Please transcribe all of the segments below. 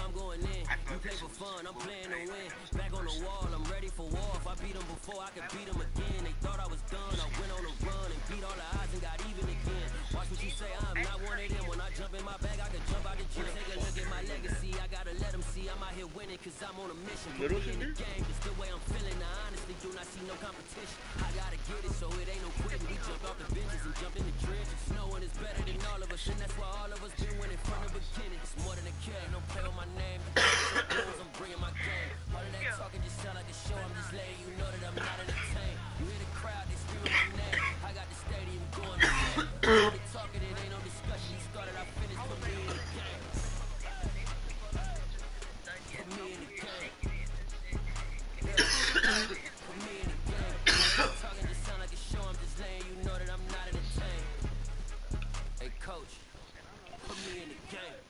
I'm going in. You play for fun, I'm playing to win. Back on the wall, I'm ready for war. If I beat them before, I can beat them again. They thought I was done, I went on a run and beat all the odds and got even again. Watch what you say, I'm not one of them. When I jump in my bag, I can jump out the gym. Take a look at my legacy, I gotta let them see I'm out here winning, cause I'm on a mission. Put me in the game, just the way I'm feeling. I honestly do not see no competition. I gotta get it, so it ain't no quitting. We jump off the benches and jump in the trenches. No one is better than all of us, and that's why all of us been winning from the beginning. It's more than a kid, don't play with my name. I'm bringing my game. All of that talking just sound like a show. I'm just letting you know that I'm not entertained. You hear the crowd, they screaming my name. I got the stadium going insane. They talking, it ain't no discussion. He started, I finished. Put me in the game. Put me in the game. Put me in the game. Talking just sound like a show. I'm just letting you know that I'm not entertained. Hey coach, put me in the game.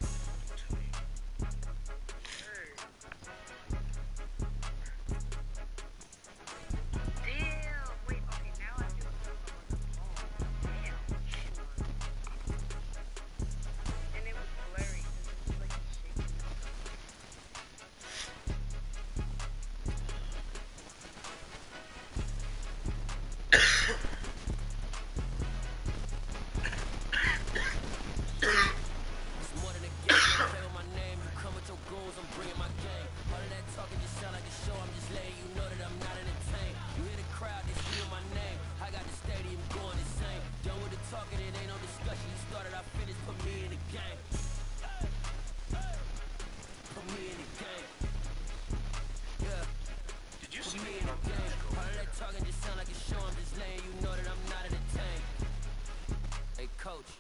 Coach,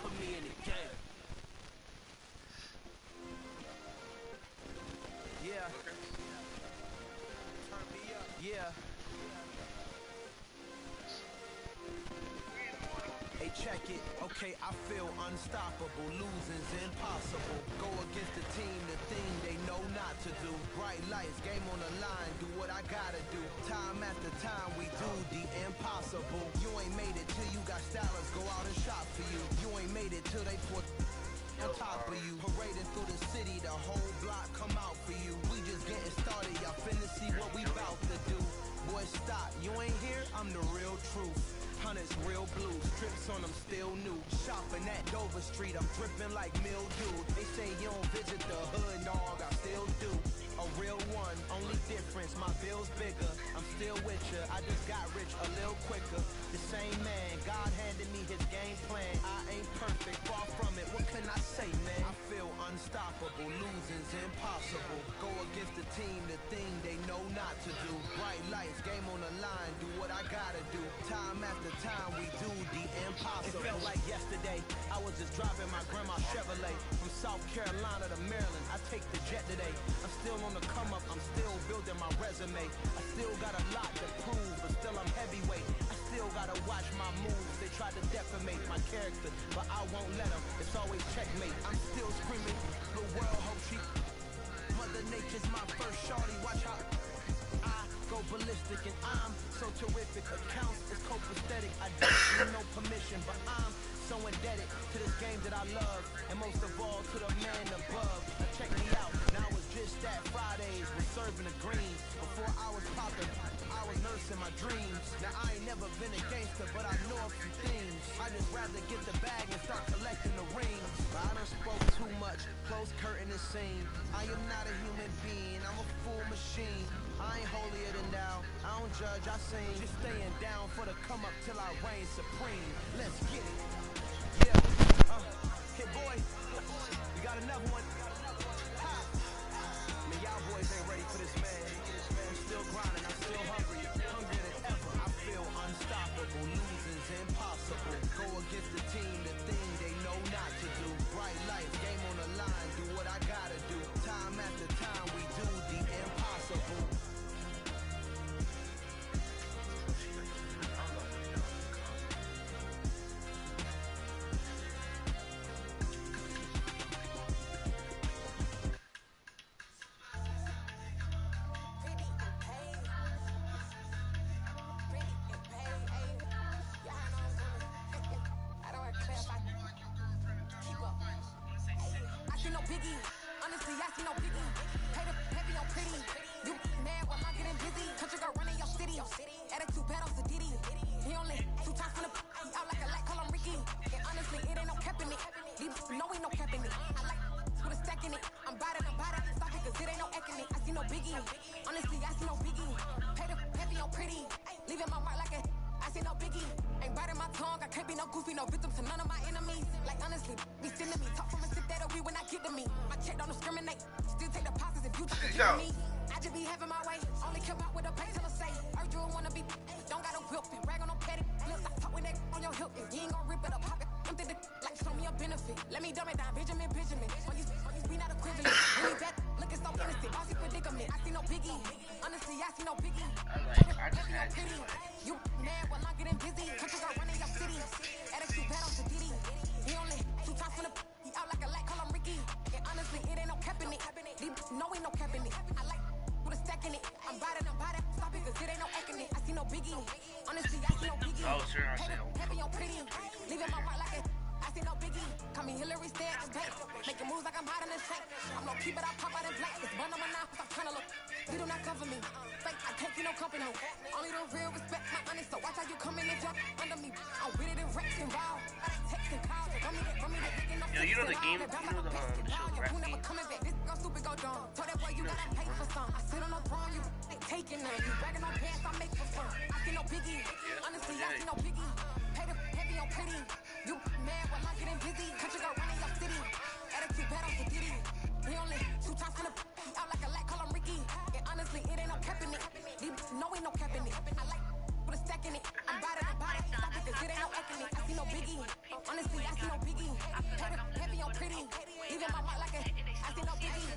put me in the game. Yeah. Turn me up. Yeah. Hey, check it. Okay, I feel unstoppable. Losing's impossible. Go against the team, the thing they know not to do. Bright lights, game on the line. Do what I gotta do. Time after time, we do the impossible. You ain't made it till you got stylers go out and shop for you. You ain't made it till they put on top of you. Parading through the city, the whole block come out for you. We just getting started, y'all finna see what we bout to do. Boy, stop, you ain't here, I'm the real truth. Hunters, real blue, strips on them still new. Shopping at Dover Street, I'm dripping like mildew. They say you don't visit the hood, dog, I still do. A real one, only difference, my bill's bigger. I'm still with ya, I just got rich a little quicker. The same man, God handed me his game plan. I ain't perfect, far from it, what can I say, man? I feel unstoppable, losing's impossible. Go against the team, the thing they know not to do. Bright lights, game on the line, do what I gotta do. Time after time, we do the impossible. It felt like yesterday, I was just driving my grandma's Chevrolet. From South Carolina to Maryland, I take the jet today. I'm still on the come up, I'm still building my resume. I still got a lot to prove, but still I'm heavyweight. I still gotta watch my moves. They try to defamate my character, but I won't let them. It's always checkmate. I'm still screaming, the world hope she. Mother Nature's my first shorty. Watch how I go ballistic, and I'm so terrific. Accounts is copacetic. I don't need no permission, but I'm so indebted to this game that I love, and most of all to the man above. Check me out, now it's just that Fridays was serving the green. Before I was popping, I was nursing my dreams. Now I ain't never been a gangster, but I know a few things. I just rather get the bag and start collecting the rings. But I done spoke too much, close curtain is seen. I am not a human being, I'm a full machine. I ain't holier than thou, I don't judge, I sing. Just staying down for the come up till I reign supreme. Let's get it. Yeah, hey boy, we got another one. Ha. Man, y'all boys ain't ready for this, man. I'm still grinding, I'm still hungry, hungrier than ever. I feel unstoppable, losing's impossible. Go against the team, the thing they know not to do. Bright lights, game on the line, do what I gotta do. Time after time, we do the impossible. Honestly, I see no biggie. Pay the heavy on pretty. You mad while I'm getting busy. Country girl running your city. Attitude bad on the Diddy. He only 2 times from the he out like a light, call him Ricky. And honestly, it ain't no cap in it. These know ain't no cap in it. I like with a stack in it. I'm bad at stop it, cause it ain't no eck in it. I see no biggie. Honestly, I see no biggie. Pay the heavy on pretty. Leaving my mark like a I see no biggie. Ain't biting my tongue. I can't be no goofy, no victim to none of my enemies. Like honestly, be sending me. Talk from a sip that we when I get to me. My check don't discriminate. Still take deposits if you talk to me. I just be having my way. Only come out with a pay till I say. Urge you wanna be. Don't got no whip and rag on no petty. Look, I talk with that on your hip. You ain't gon' rip it up, pop it. Empty the like show me a benefit. Let me dumb it down, Benjamin. All these we not equivalent. Really that looking so innocent. Bossy predicament. I see no biggie. Honestly, I see no biggie. I just had to. You mad while I'm getting busy. Country girl running your city. Attitude bad on the Diddy. He only 2 times from the he out like a light, call him Ricky. And honestly, it ain't no cap in it. Deep, no ain't no cap in it. I like with a stack in it. I'm bad at stop it, cause it ain't no eck in it. I see no biggie. Honestly, I see no biggie. Oh, sure, I see. Heavy on pretty. Leaving my mark like it. I see no biggie. Call me Hillary, stay at the bank. Making moves like I'm hot in the tank. I'm no keep it, I pop out in black. It's one on my knife, I'm trying to look. You do not cover me. Fake, I can't get no company. Only the real respect my honest. So watch how you come in and jump under me. I'm with it and Rex and Raw. Text and calls. Run me that picking up. Yo, you know the game, you know the show, right? You never coming back. This go stupid, go dumb. Told that boy you gotta pay for some. I sit on no throne, you taking none. You bragging on pants, I make for fun. I see no biggie. Honestly, I see no biggie. Pay the heavy on pretty. You mad while I'm getting busy. Country girl running your city. Attitude bad on the Diddy. He only 2 times from the he out like a light, call him Ricky. And honestly, it ain't no cap in it. No ain't no cap in it. I like with a stack in it. I'm bad at stop it, cause it ain't no eck in it. I see no biggie. Honestly, I see no biggie. Pay the heavy on pretty. Leaving my mark like a I see no biggie.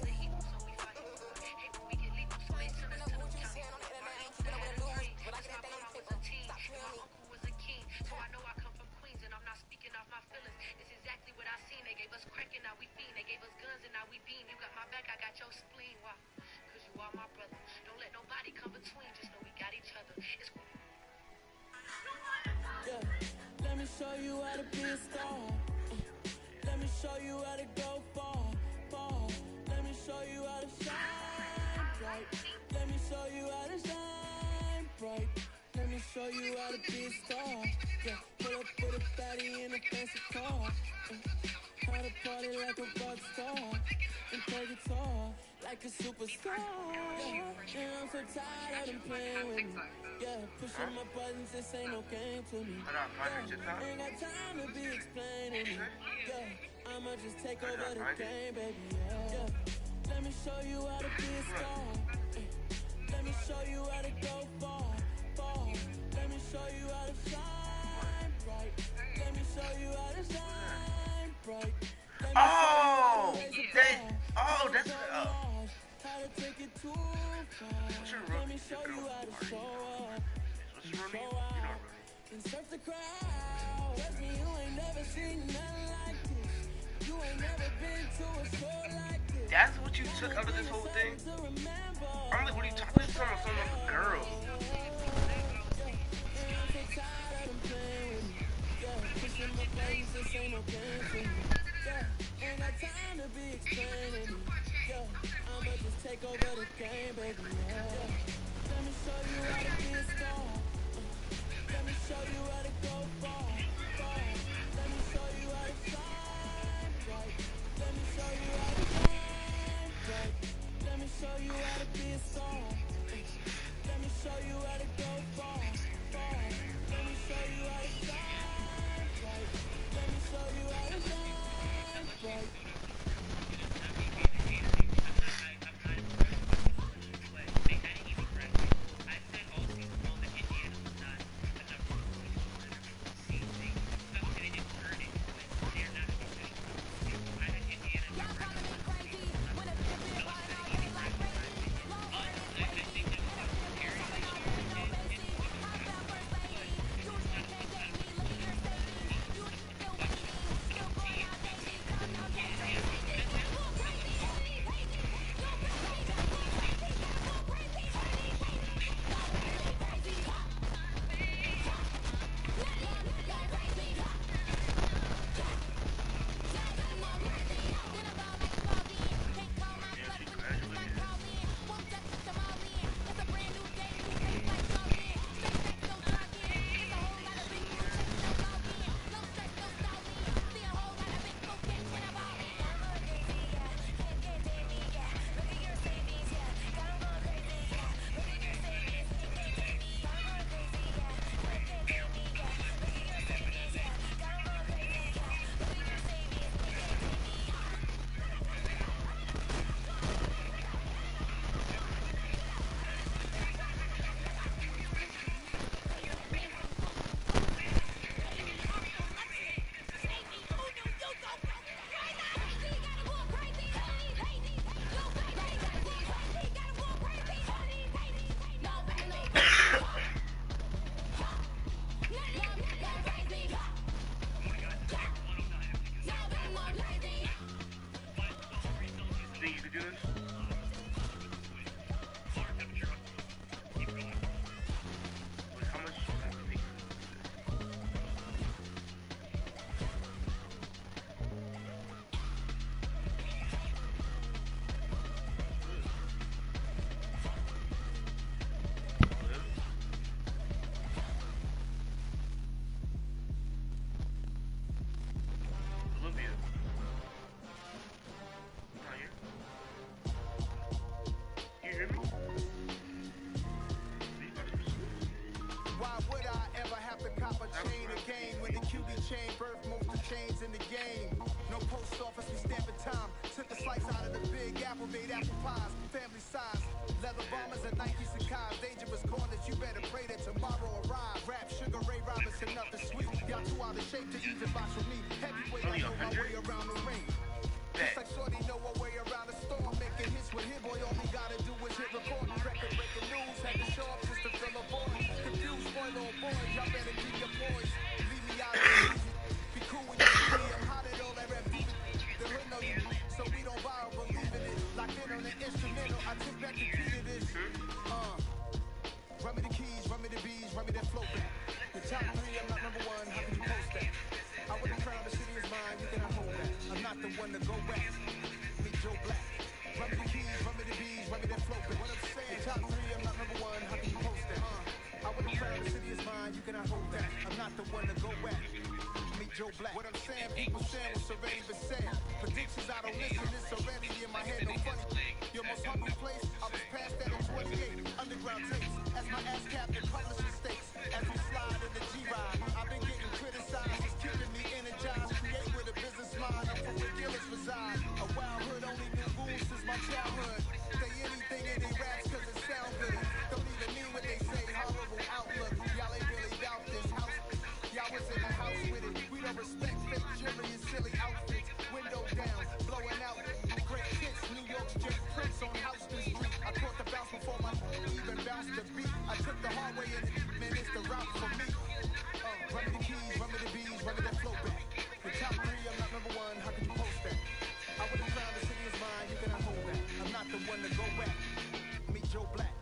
Let me show you how to be a star. Let me show you how to go far. Let me show you how to shine bright. Let me show you how to shine bright. Let me show you how to be a star. Yeah, pull up with a fatty in a fancy car. How to party like a rock star and play guitar like a superstar. And I'm so tired of them playing with me. Yeah, pushing my buttons, this ain't no game to me. Yeah, ain't got time to be explaining me. Yeah, I'ma just take over the game, baby. Yeah, let me show you how to be a star. Let me show you how to go far. Let me show you how to shine bright. Let me show you how to shine bright. Oh, that's how to take it too far. Let me show you how to show up. And surf the crowd. Trust me, you ain't never seen nothing like this. You ain't never been to a show like this. That's what you took out of this whole thing? I'm like, what are you talking about? This song is from a girl. Ain't got time to be explaining it. I'ma just take over the game, baby. Let me show you how to be a star. Let me show you how to go far. Let me show you how to shine bright. Let me show you how to shine bright. Let me show you how to be a star. Let me show you how to go far. Let me show you how to shine bright. Let me show you how to shine bright. think you could do this? Wait, how much do you think you could do this? Olympia. Not here. You hear me? Why would I ever have to cop a chain again when the QB chain birthed most of the chains in the game? No post office, we stamping time. Took a slice out of the big apple, made apple pies, family size. Leather bombers and Nikes and Kais. Dangerous corners, you better pray that tomorrow arrive. Rap, Sugar Ray Robinson, nothing sweet. Y'all too out of shape to even box with me. Heavyweight, I know my way around the ring. Just like Shorty know her way around the storm. Making hits with hit boy, all he gotta do is hit record. Record breaking news, had to show up just to fill a void. Confused boy, little boy, y'all better keep your poise. Leave me out of the music. Be cool when you see me, I'm hot at all that rap beat. The hood know you, so we don't borrow, believe in it. Locked in on the instrumental, I took back the key to this. Run me the keys, run me the bees, run me that flow back. The top three, I'm not number one, how can you post that? I wouldn't crown the city is mine, you cannot hold that. I'm not the one to go back. Meet Joe Black. Run me the keys, run me the bees, run me that flow back. What I'm saying, top three, I'm not number one, how can you post that? I wouldn't crown the city is mine, you cannot hold that. I'm not the one to go back. Meet Joe Black. What I'm saying, people saying what's already been said. Predictions, I don't listen, it's already in my head, no funny. Your most hungry place, I was past that in 28. Underground tapes, as my ass captain publishing stakes. As we slide in the G-Ride, I've been getting criticized, it's keeping me energized. Create with a business mind, I'm from where killers reside. A wild hood, only knew rules since my childhood. Say anything in they raps cause it sound good. Don't even mean what they say, horrible outlook. Y'all ain't really doubt this house. Y'all was in the house with it. We don't respect fake jewelry and silly outfits. Window down, blowing out. Great hits, New York's Jake Prince on Houston Street. I caught the bounce before my even bounced the beat. I took the hard way in it, man, it's the route for me. Run me the keys, run me the bees, run me that flow back. The top three, I'm not number one, how can you post that? I wouldn't crown the city is mine, you cannot hold that. I'm not the one to go back. Meet Joe Black.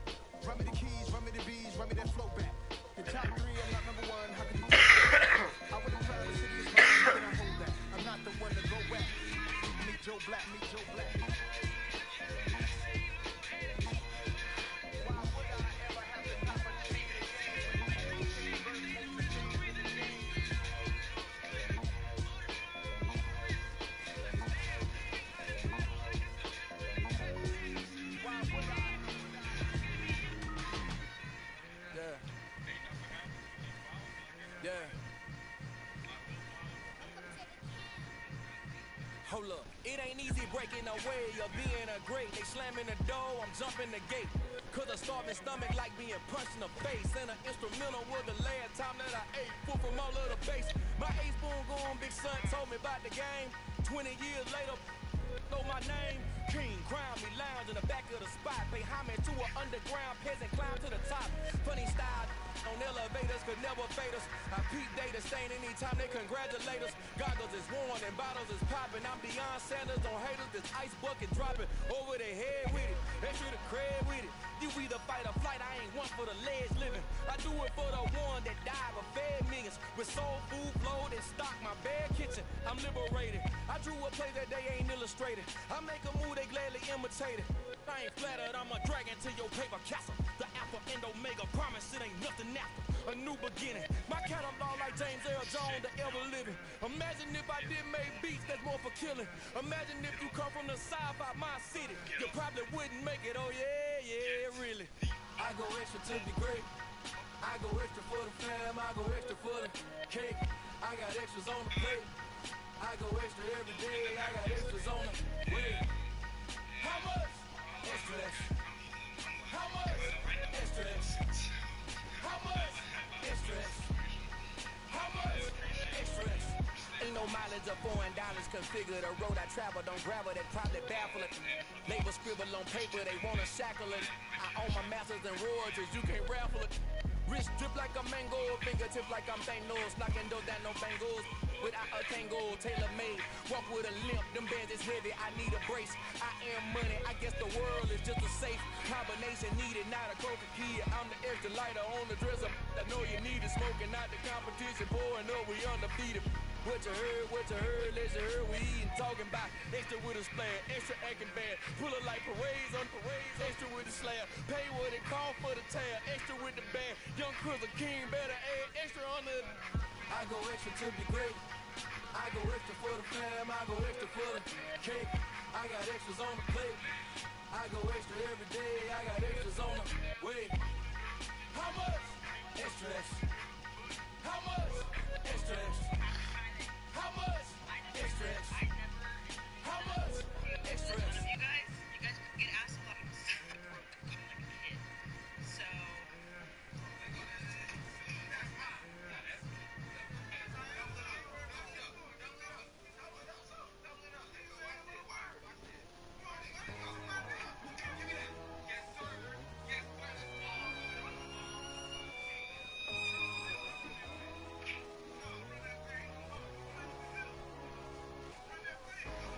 Run me the keys, run me the bees, run me that flow back. The top three, I'm not number one, how can you post that? I wouldn't crown the city is mine, you cannot hold that. I'm not the one to go back. Meet Joe Black, meet Joe Black. Hold up, it ain't easy breaking away or being a great. They slamming the door, I'm jumping the gate. Cause a starving stomach like being punched in the face. And an instrumental was the last time that I ate food from all of the base. My ace spoon going, big son told me about the game. 20 years later, know my name. King, crown me, lounge in the back of the spot. Pay homage to an underground peasant, climb to the top. Funny style on elevators could never fade us. I peep data stain anytime they congratulate us. Goggles is worn and bottles is popping. I'm beyond Sanders on haters. This ice bucket dropping over their head with it. Extra the cred with it. You either fight or flight. I ain't one for the ledge living. I do it for the one that died but fed millions. With soul food flowed and stock my bare kitchen. I'm liberated. I drew a play that they ain't illustrated. I make a move they gladly imitated. I ain't flattered, I'm a dragon to your paper castle. The alpha and omega, promise it ain't nothing after. A new beginning. My catalog like James Earl Jones, the ever living. Imagine if I did make beats that's more for killing. Imagine if you come from the south out my city. You probably wouldn't make it, oh yeah, yeah, really. I go extra to be great. I go extra for the fam, I go extra for the cake. I got extras on the plate. I go extra every day, I got extras on the way. How much? Extra, extra. How much? Extra, extra. How much? Extra, extra. How much? Extra, extra. Ain't no mileage of $4 configure the road I travel. Don't gravel, that probably baffle it. Label scribble on paper, they wanna shackle it. I own my masters and royalties, you can't raffle it. Wrist drip like a mango, fingertip like I'm Thanos. Knocking those down, no bangles. without a tango, tailor-made. Walk with a limp, them bands is heavy, I need a brace. I am money, I guess the world is just a safe combination needed, not a crooked kid. I'm the extra lighter on the dresser. I know you need it, smoking out the competition, pouring up, we undefeated. What you heard, let you heard, we eatin', talking about extra with a splash, extra acting bad, pull it like parades on parades, extra with the slab, pay what it call for the tab, extra with the band, young Chris a king, better add extra on the. I go extra to be great, I go extra for the fam, I go extra for the cake, I got extras on the plate, I go extra every day, I got extras on the way. How much? Extra, extra. How much? Extra, extra. How much? Extra, extra. How much? Extra, extra. You guys get asked a lot of stuff like a kid. So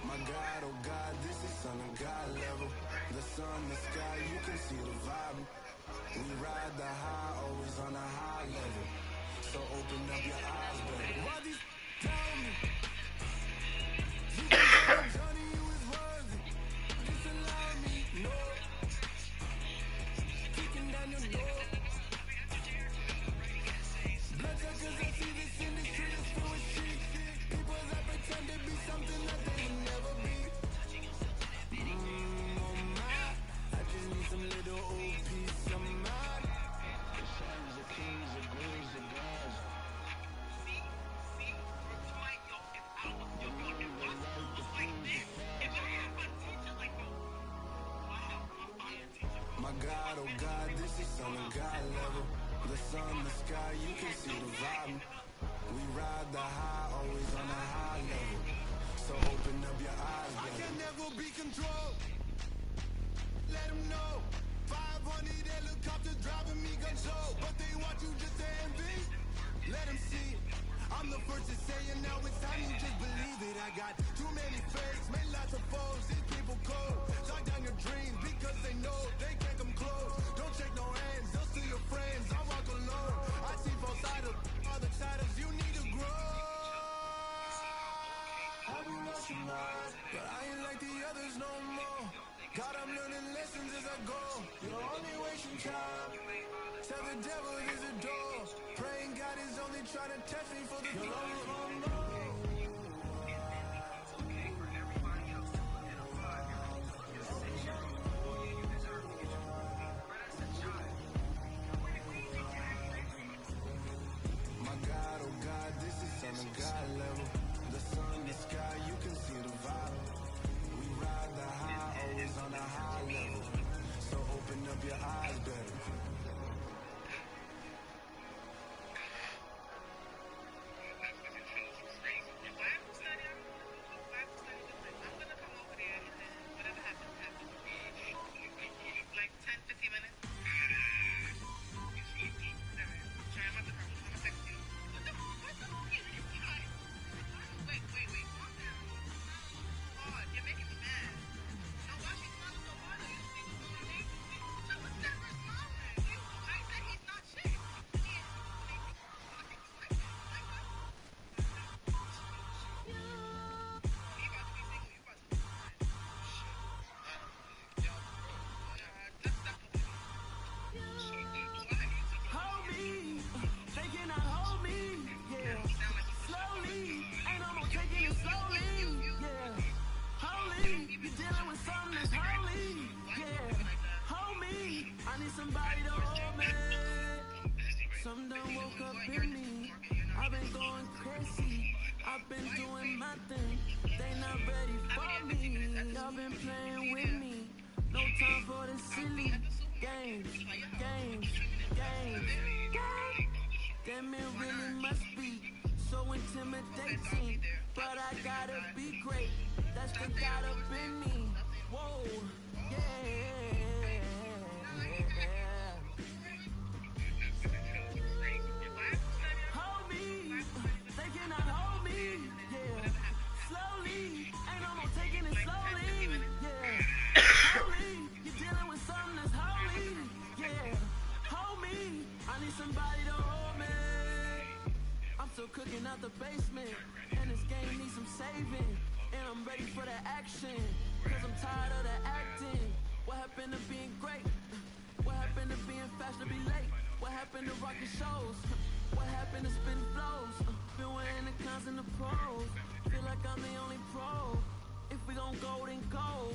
My God, oh God, this is son of God level. The sun, the sky, you can see the vibe. We ride the high, always on a high level. So open up your eyes, baby. Why these tell me? You can tell Johnny you is worthy. Just allow me, no. Kicking down your door. Blood suckers, I see this industry is filled with shit. People that pretend to be something that they will never be. Oh my, I just need some little old peace of mind. The sons, the kings, the gurus, the gods. My God, oh God, this is son of God level. The sun, the sky, you can see the vibe. We ride the high, always on a high level. So open up your eyes, baby. I can never be controlled. Let them know. 500 helicopters driving me control. But they want you just to envy. Let them see it. I'm the first to say it, now it's time you just believe it. I got too many fakes, made lots of foes. These people cold. Talk down your dreams because they know they can't come close. Don't shake no hands, they'll steal your friends. I walk alone. I see both sides of other siders. You need to grow. I've been rushing hard, but I ain't like the others no more. God, I'm learning lessons as I go. You're only wasting time. Tell the devil there's a door. Praying God is only trying to test me for the My God, oh God, this is son of God level. The sun, the sky, you can see the vibe. We ride the high, always on a high level. So open up your eyes, baby. I'm ready for the action, cause I'm tired of the acting. What happened to being great? What happened to being fashionably late? What happened to rocking shows? What happened to spinning flows? Been wearing the cons and the pros. Feel like I'm the only pro. If we gon' go, then go.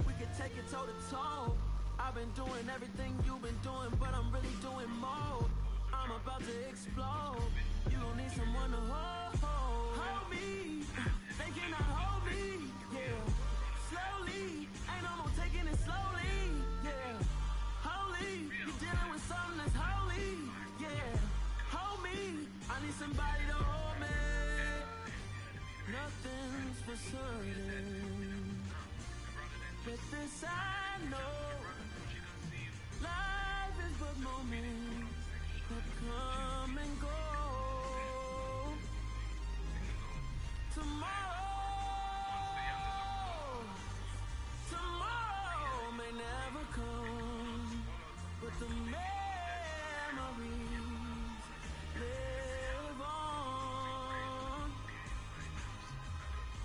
We can take it toe to toe. I've been doing everything you've been doing, but I'm really doing more. I'm about to explode. You gon' need someone to hold me. They cannot hold me. Yeah. Slowly, ain't no more taking it slowly. Yeah. Holy, you're dealing with something that's holy. Yeah. Hold me. I need somebody to hold me. Nothing's for certain, but this I know. Life is but moments that come and go. Tomorrow may never come, but the memories live on.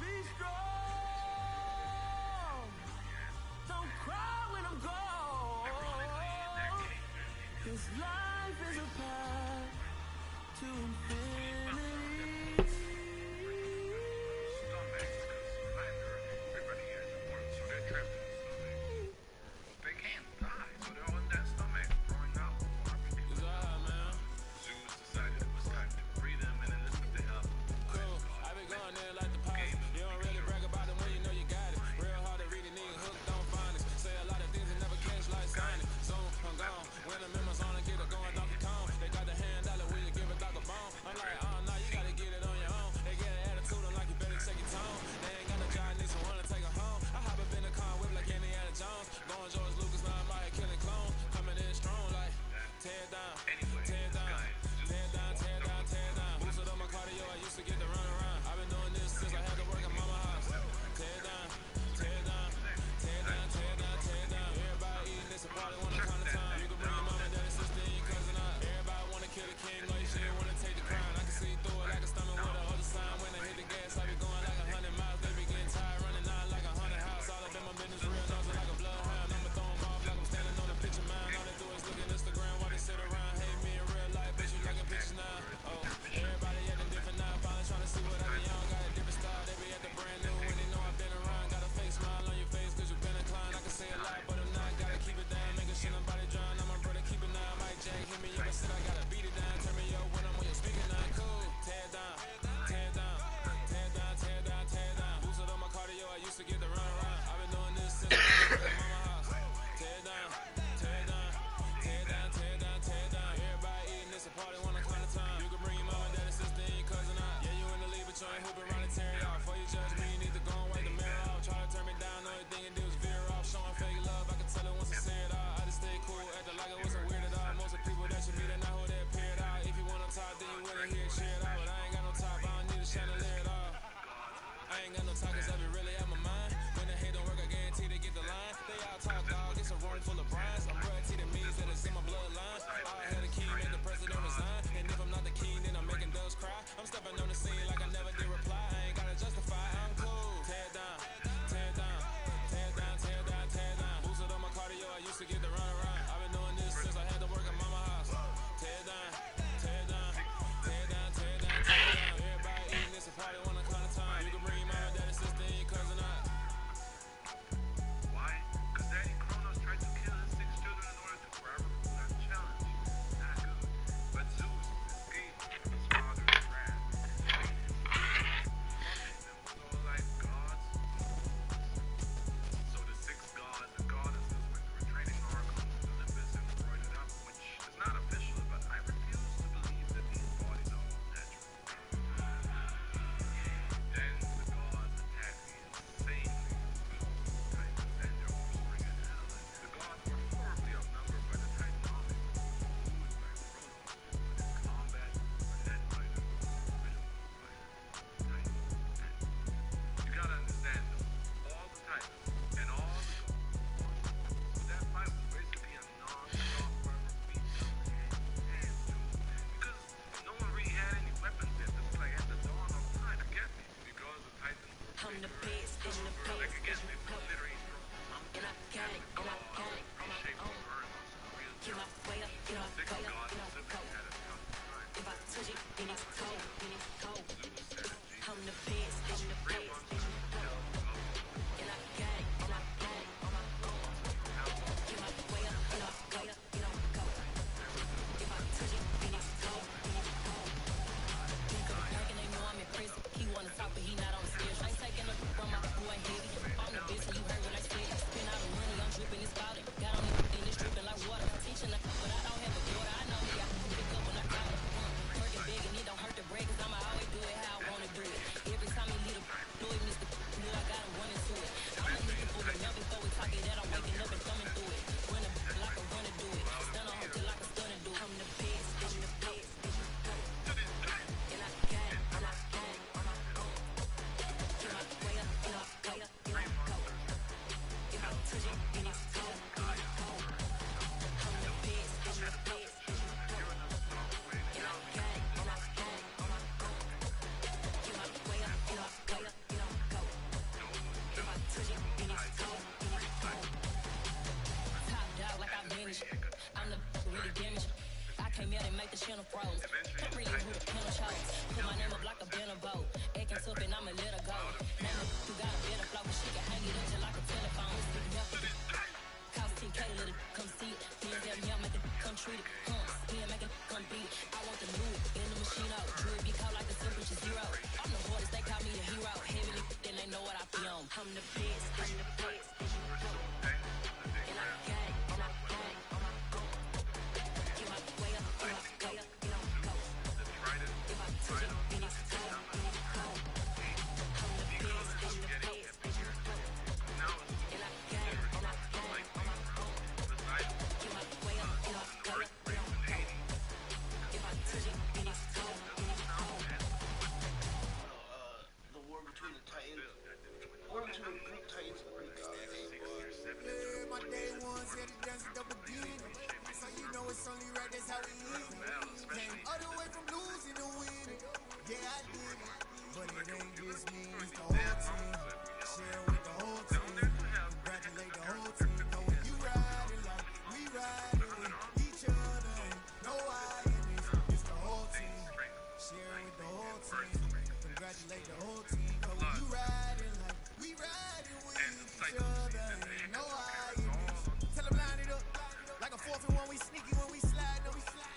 Be strong, don't cry when I'm gone, 'cause life is a path to infinity. When I'm in my zone, I get it going Donkey Kong. They got the hand dollar, will you give it like a bone? I'm like, oh no, you gotta get it the channel froze. I'm really who the panel chose. Put my name up like a banner boat. Acting tough and I'ma let her go. Name it, you got a better flow, but she can hang it up just like a telephone. Cost 10K, let it come see it. Hands at me, I'll make it come treat it. Spin, make it come beat it. I want the new in the machine out. Drill be caught like the temperature zero. I'm the hardest, they call me a hero. Heavily, then they know what I be on. I'm the best, I'm the best. And I got it, and I got it. Get my way up, get my way up, get on go. If I touch it, then it's cold, then it's cold. I'm the best, I'm the best. And I got it, and I got it. Get my way up, get my way up, get on go. If I touch it, then it's cold, then it's cold. The war between the Titans. War between the Greek Titans and the Greek gods. Yeah, my day ones had to dance at the beginning. So you know it's only right, that's how we live. Came all the way from losing to winning. Yeah, I did it. But it ain't just me, it's the whole team. Share with the whole team. Congratulate the whole team. Know when you riding like we riding with each other. Ain't no I in this, it's the whole team. Share with the whole team. Congratulate the whole team. Know when you riding like we riding with each other. Ain't no I in this. Tell them line it up. Like a 4th and 1, we sneaky when we slide. No,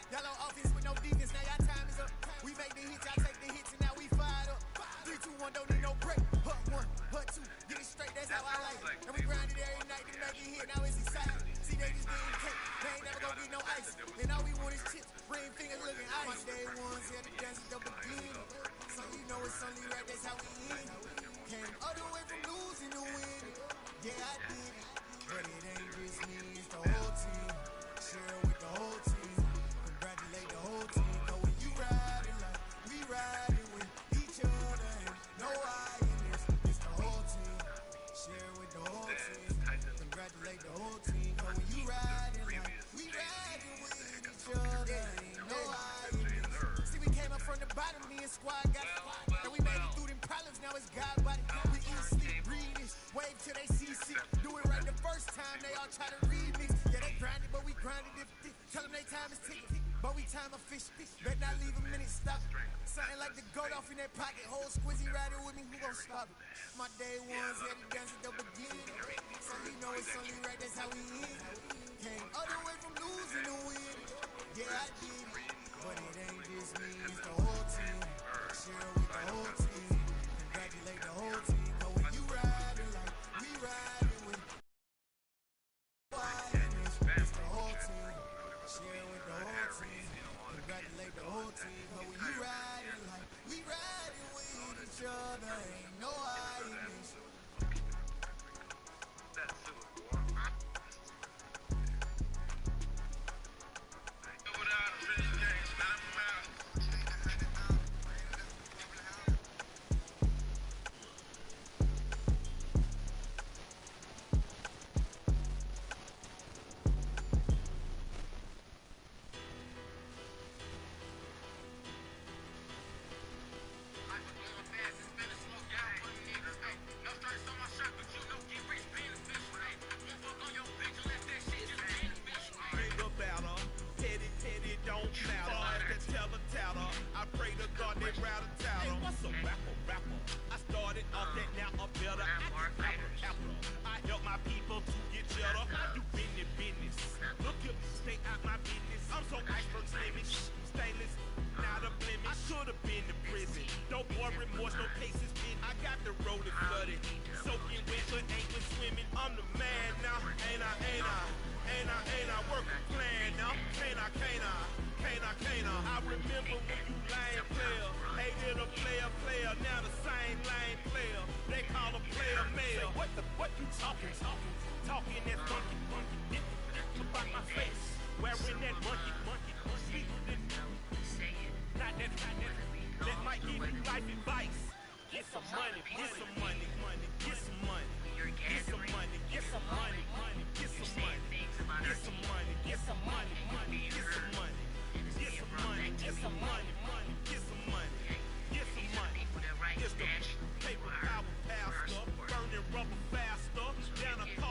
y'all on offense with no defense, now y'all time is up. We make the hits, y'all take the hits, and now we fired up. 3, 2, 1, don't need no break. Hut 1, hut 2, get it straight, that's how I like it. And we grind it every night to make it hit, now it's exciting. See, they just getting cake, they ain't never gonna get no ice. And all we want is chips, ring fingers looking ice. My day ones had to dance at the beginning. So you know it's only right, that's how we end. Came all the way from losing to winning. Yeah, I did it. But it ain't just me, it's the whole team. Share with the whole team. Congratulate the whole team. Know when you riding like we riding with each other. Ain't no I in this, it's the whole team. Share with the whole team. Congratulate the whole team. Know when you riding like we riding with each other. Ain't no I in this. See, we came up from the bottom, me and squad got and we made it through them problems, now it's God body. We eat, sleep, breathe this, wave till they see sick. Do it right the first time, they all try to remix. Yeah, they grinded, but we grinded it. Tell them they time is ticking, but we time a fish. Bet not leave a minute, stop. Something like the goat off in that pocket. Whole squizzy riding with me, who gon' stop it? My day ones had to dance at the beginning. So you know it's only right, that's how we end. Came all the way from losing to winning. Yeah, I did it. But it ain't just me, it's the whole team. Share with the whole team. Congratulate the whole team. Know when you riding like we riding with it's the whole team. Share with the whole team. Congratulate the whole team. Know when you riding like we riding with each other. Ain't no I in this. Paper power pastor, burning rubber faster, down a car.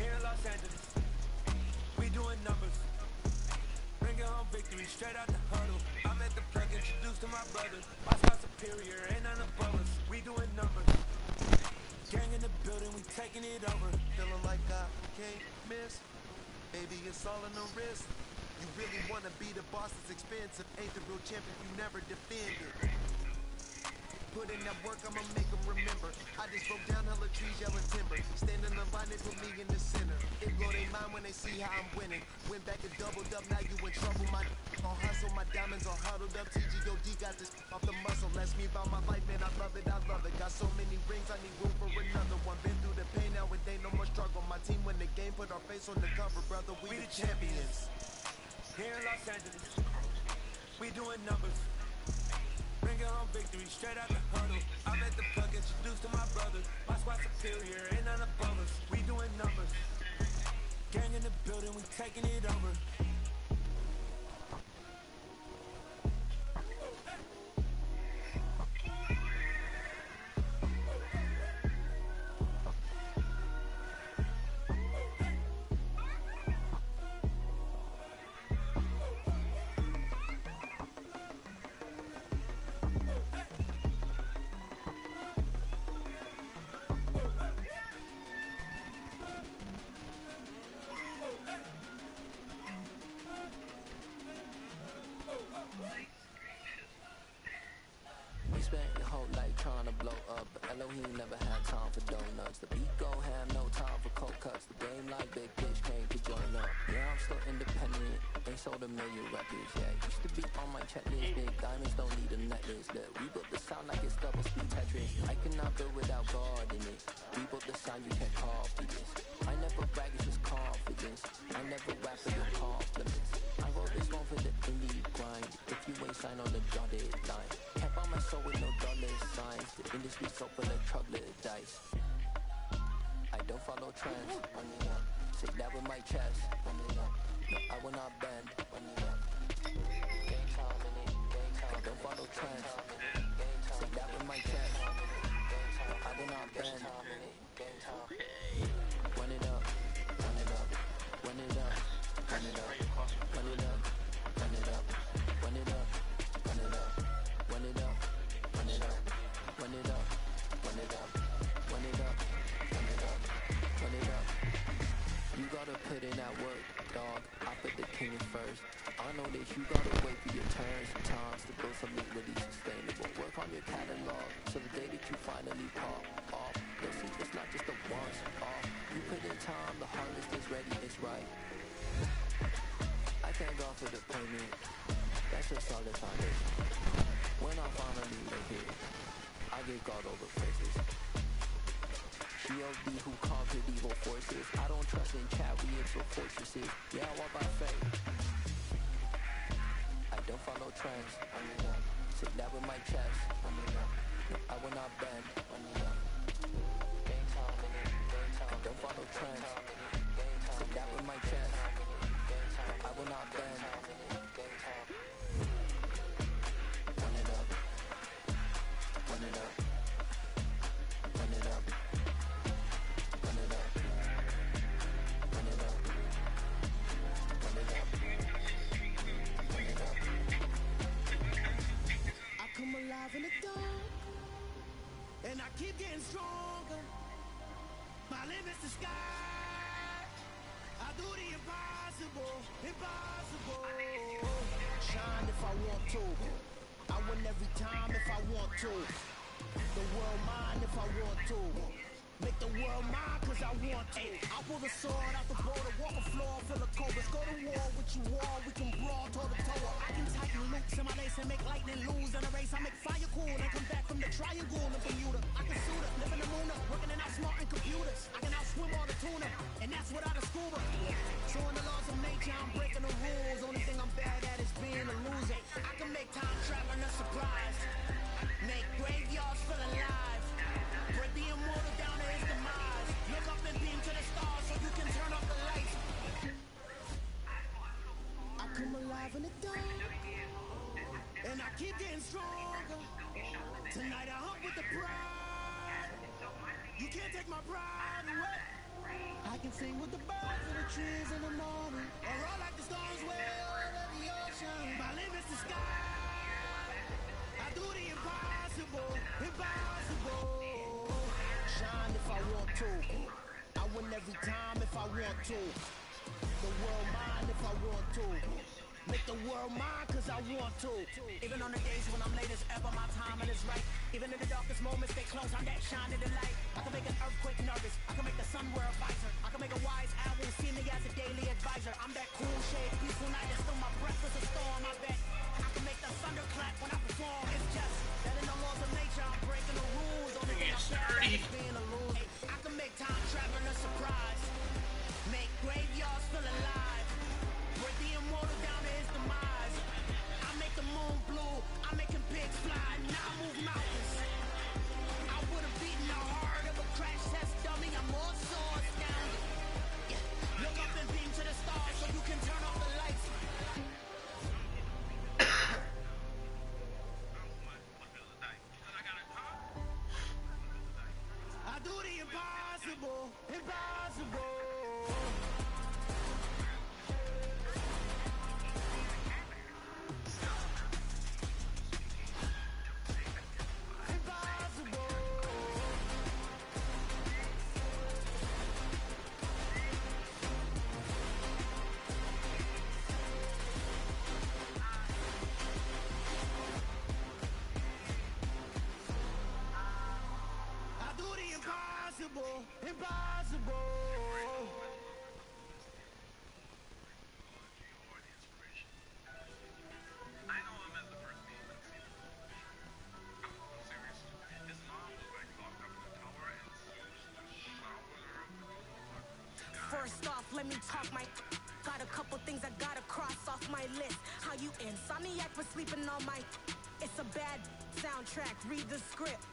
Here in Los Angeles, we doing numbers. Bringing home victory straight out the huddle. I'm at the plug, introduced to my brothers. My squad superior, ain't none above us. We doing numbers. Gang in the building, we taking it over. Feeling like I can't miss. Baby, it's all in the wrist. You really wanna be the boss, it's expensive. Ain't the real champion, you never defend it. Put in that work, I'ma make them remember. I just broke down hella trees, yelling timber. Stand in the line, they put me in the center. It blow their mind when they see how I'm winning. Went back and doubled up, now you in trouble. My on hustle, my diamonds are huddled up. TGOD got this off the muscle. That's me about my life, man, I love it, I love it. Got so many rings, I need room for another one. Been through the pain, now it ain't no more struggle. My team win the game, put our face on the cover, brother. We the champions. Here in Los Angeles, we doing numbers. Bringing home victory straight out the huddle. I'm at the plug, introduced to my brothers. My squad superior, ain't none above us. We doing numbers. Gang in the building, we taking it over. You spent your whole life trying to blow up, but Elohim never had time for donuts. The beat go ham, no time for cold cuts. The game like big bitch came to join up. Yeah, I'm still independent, ain't sold a million records. Yeah, used to be on my checklist. Big diamonds don't need a necklace. Look, we built the sound like it's double speed Tetris. I cannot build without God in it. We built the sound you can't copy this. I never brag, it's just confidence. I never rap for your compliments. I wrote this one for the indie grind. If you ain't signed on the dotted line, can't buy my soul with no dollar signs. The industry so full of troglodytes. I don't follow trends. Say that with my chest. No, I will not bend. Gang time in it. I don't follow trends. Say that with my chest. I will not bend. Run it up. Run it up. Run it up. Run it up. Run it up. Run it up. Run it up. Run it up. Run it up. Run it up. Run it up. Run it up. Run it up. Run it up. Run it up. You gotta put in that work, dog. I put the king in first. I know that you gotta wait for your turn sometimes to build something really sustainable. Work on your catalog so the day that you finally pop off, you'll see it's not just a once off. You put in time, the harvest is ready, it's right. I thank God for the payment. That's a solid foundation. When I finally make it, I give God over praises. G.O.D. who conquered evil forces. I don't trust in chariots or fortresses. Yeah, I walk by faith. I don't follow trends. Sit that with my chest. No, I will not bend. I don't follow trends. Sit that with my chest. I will not bend. Run it up. Run it up. Run it up. Run it up. Run it up. Run it up. Run it up. I come alive in the dark, and I keep getting stronger. My limit's the sky. I do the impossible, impossible. Shine if I want to. I win every time if I want to. The world mine if I want to. Make the world mine cause I want to. I pull the sword out the border, walk the floor, fill the cobras. Go to war with you all, we can brawl toe to toe. I can tighten loops in my lace and make lightning lose in a race. I make fire cool and come back from the triangle in Bermuda. I can suit up, live in the moon up, working and outsmarting computers. I can outswim all the tuna, and that's without a scuba. So in the laws of nature, I'm breaking the rules. Only thing I'm bad at is being a loser. I can make time traveling a surprise. Make graveyards feel alive. Break the immortal down to his demise. Look up and beam to the stars so you can turn off the lights. I come alive in the dark, and I keep getting stronger. Tonight I hunt with the pride. You can't take my pride away. I can sing with the birds and the trees in the morning, or roll like the storms way over the ocean. My limit's the sky. I do the impossible, impossible. Shine if I want to. I win every time if I want to. The world mine if I want to. Make the world mine cause I want to. Even on the days when I'm late as ever, my timing is right. Even in the darkest moments, stay close, I'm that shining the light. I can make an earthquake nervous, I can make the sun wear a visor. I can make a wise owl see me as a daily advisor. I'm that cool shade, peaceful night, and still my breath is a storm, I bet. I can make the thunder clap when I perform. It's just that in the laws of nature, I'm breaking the rules. Only thing I'm scared is being a loser. I can make time travel a surprise. Make graveyards feel alive. Break the immortal down to his demise. I make the moon blue, I'm making pigs fly. Now I move mountains. I would've beaten the heart of a crash test dummy. I'm more so astounded. Yeah. Look up and beam to the stars so you can turn off the lights. I do the impossible, impossible. Impossible, impossible. First off, let me talk my. Got a couple things I gotta cross off my list. How you insomniac for sleeping on my. It's a bad soundtrack, read the script.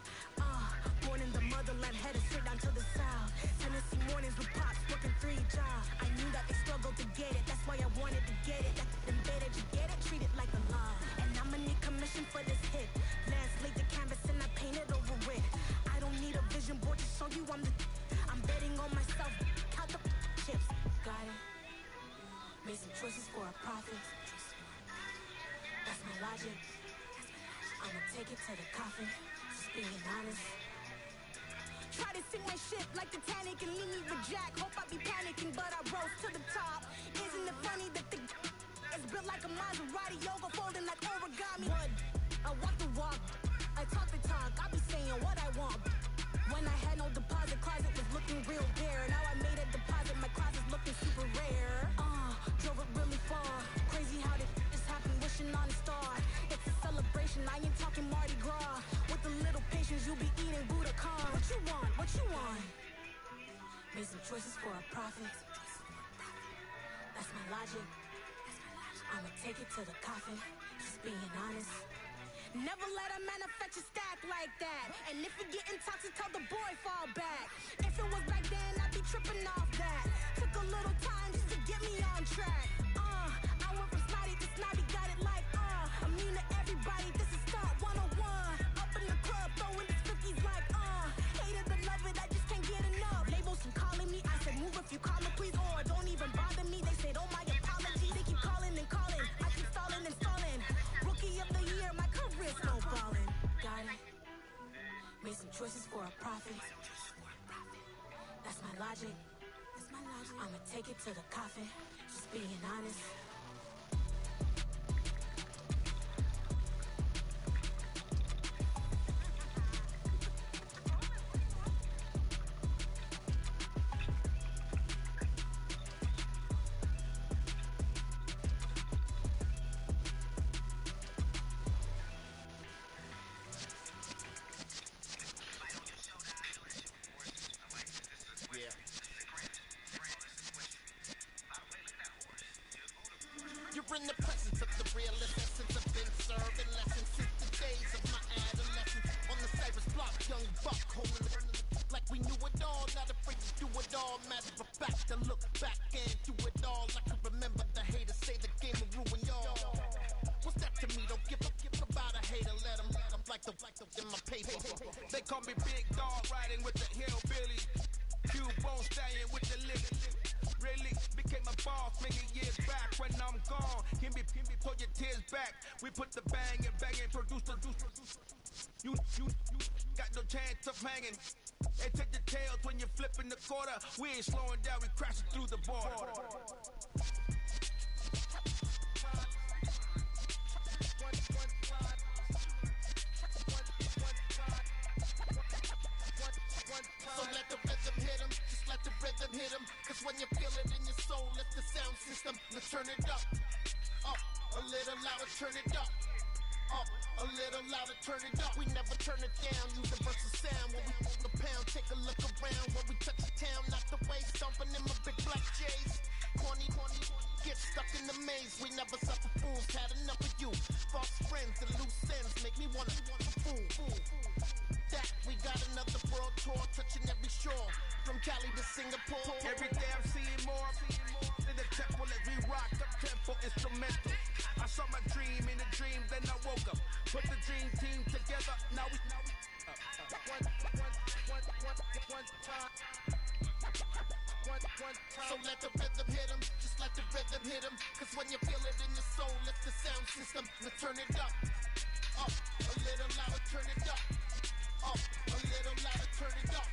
Born in the motherland, headed straight down to the south. Tennessee mornings with pops, working 3 jobs. I knew that they struggled to get it, that's why I wanted to get it. That's embedded, you get it, treat it like a law. And I'ma need commission for this hit. Last laid the canvas and I painted over it. I don't need a vision board to show you I'm betting on myself, count the chips. Got it. Made some choices for a profit. That's my logic. I'ma take it to the coffin, just being honest. Try to sing my shit like Titanic and leave me with Jack. Hope I be panicking, but I rose to the top. Isn't it funny that the is built like a Maserati, yoga folding like origami? What? I walk the walk, I talk the talk, I be saying what I want. When I had no deposit, closet was looking real bare. Now I made a deposit, my closet's looking super rare. Drove it really far, crazy how this just happened, wishing on a star. It's a celebration, I ain't talking Mardi Gras. With a little patience, you'll be eating Budokan. What you want? What you want? Made some choices for a profit. That's my logic. I'ma take it to the coffin, just being honest. Never let a manufacture stack like that. And if you're getting toxic, tell the boy fall back. If it was back then, I'd be tripping off that. Took a little time just to get me on track. I went from snotty to snobby, got it like I'm mean to everybody, this is Star 101. Up in the club, throwing these cookies like hate it or love it, I just can't get enough. Labels keep calling me, I said move if you call me please, or don't even bother me. They said oh my apologies, they keep calling and calling. I keep stalling and stalling. Rookie of the year, my career snowballing. Got it. Made some choices for a profit. That's my logic. I'ma take it to the coffin, just being honest. You're in the presence of the realest essence of been serving lessons since the days of my adolescence. On the Cypress block, young buck holding the like we knew it all, not afraid to do it all. Matter of fact, to look back and do it all. I can remember the haters say the game will ruin y'all. What's that to me? Don't give a about a hater. Let them I'm like the in my paper. They call me Big Dog, riding with the hillbilly. Cubone stallion with the lick. Really became a boss many years back. When I'm gone, can be pull your tears back. We put the bang and produce the you got no chance of hanging. They take the tails when you're flipping the quarter. We ain't slowing down, we crashing through the border. So let the rhythm hit him, just let the rhythm hit him. Cause when you feel it in your soul, lift the sound system. Let's turn it up, a little louder, turn it up. A little louder, turn it up. We never turn it down, use the versus sound. When we hold the pound, take a look around. When we touch the town, knock the way, stomping in my big black J's. Corny, get stuck in the maze. We never suffer fools, had enough of you. False friends and loose ends make me wanna fool. That we got another world tour, touching every shore. From Cali to Singapore. Every day I'm seeing more in the temple as we rock up tempo instrumental. I saw my dream in a dream, then I woke up. Put the dream team together, now we So let the rhythm hit him, just let the rhythm hit him. Cause when you feel it in your soul, lift the sound system. Now turn it up, a little louder, turn it up, a little louder, turn it up.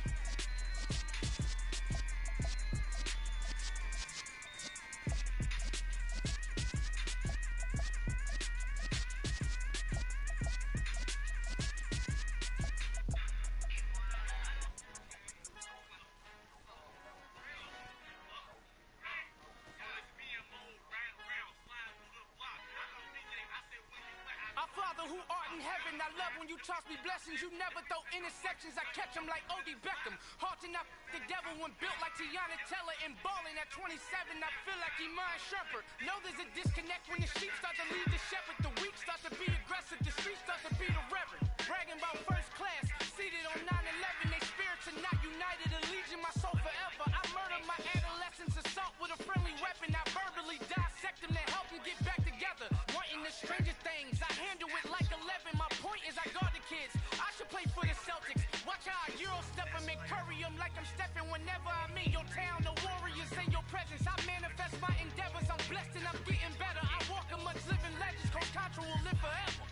Who art in heaven, I love when you toss me blessings. You never throw interceptions, I catch them like O.D. Beckham. Hard to knock the devil when built like Tiana Teller. And balling at 27, I feel like Iman Shumpert. Know there's a disconnect when the sheep start to leave the shepherd. The weak start to be aggressive, the streets start to be the reverend. Bragging about first class, seated on 9/11. They spirits are not united, a legion, my soul forever. I murdered my adolescence, assault with a friendly weapon. I verbally dissect them to help them get back together. Wanting the strangest things, I handle it like 11. My point is I guard the kids. I should play for the Celtics. Watch how I Euro step them and curry them like I'm stepping. Whenever I'm in your town, the warriors in your presence. I manifest my endeavors. I'm blessed and I'm getting better. I walk amongst living legends. Coach Contra will live forever.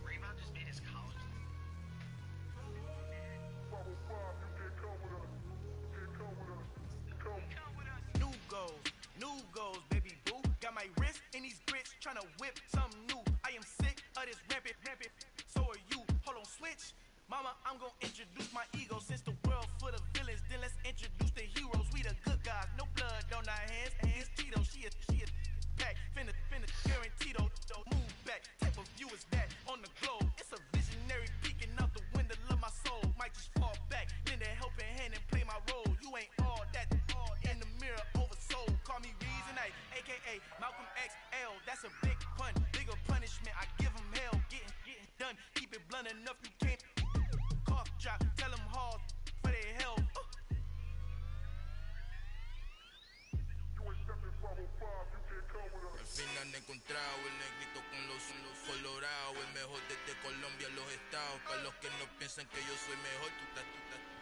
Rayvon just made his college. New goals, baby boo. Got my wrist in these grits, tryna whip something new. I am sick of this rampant. So are you. Hold on, switch. Mama, I'm gonna introduce my ego. Since the world full of villains, then let's introduce the heroes. We the good guys, no blood on our hands. It's Tito, she is back. Finna, guaranteed. Move back. Type of view is that on the globe? It's a visionary peeking out the window of my soul. Might just fall back, lend a helping hand and play my role. You ain't all that. In the mirror, oversold. Call me Reason A, aka Malcolm XL. That's a big pun, bigger punishment. I give him hell. Getting done. Keep it blunt enough. You can't cough drop. Tell them hard for their health. Al fin han encontrado el negrito con los colorados, el mejor desde Colombia, los estados. Para los que no piensan que yo soy mejor,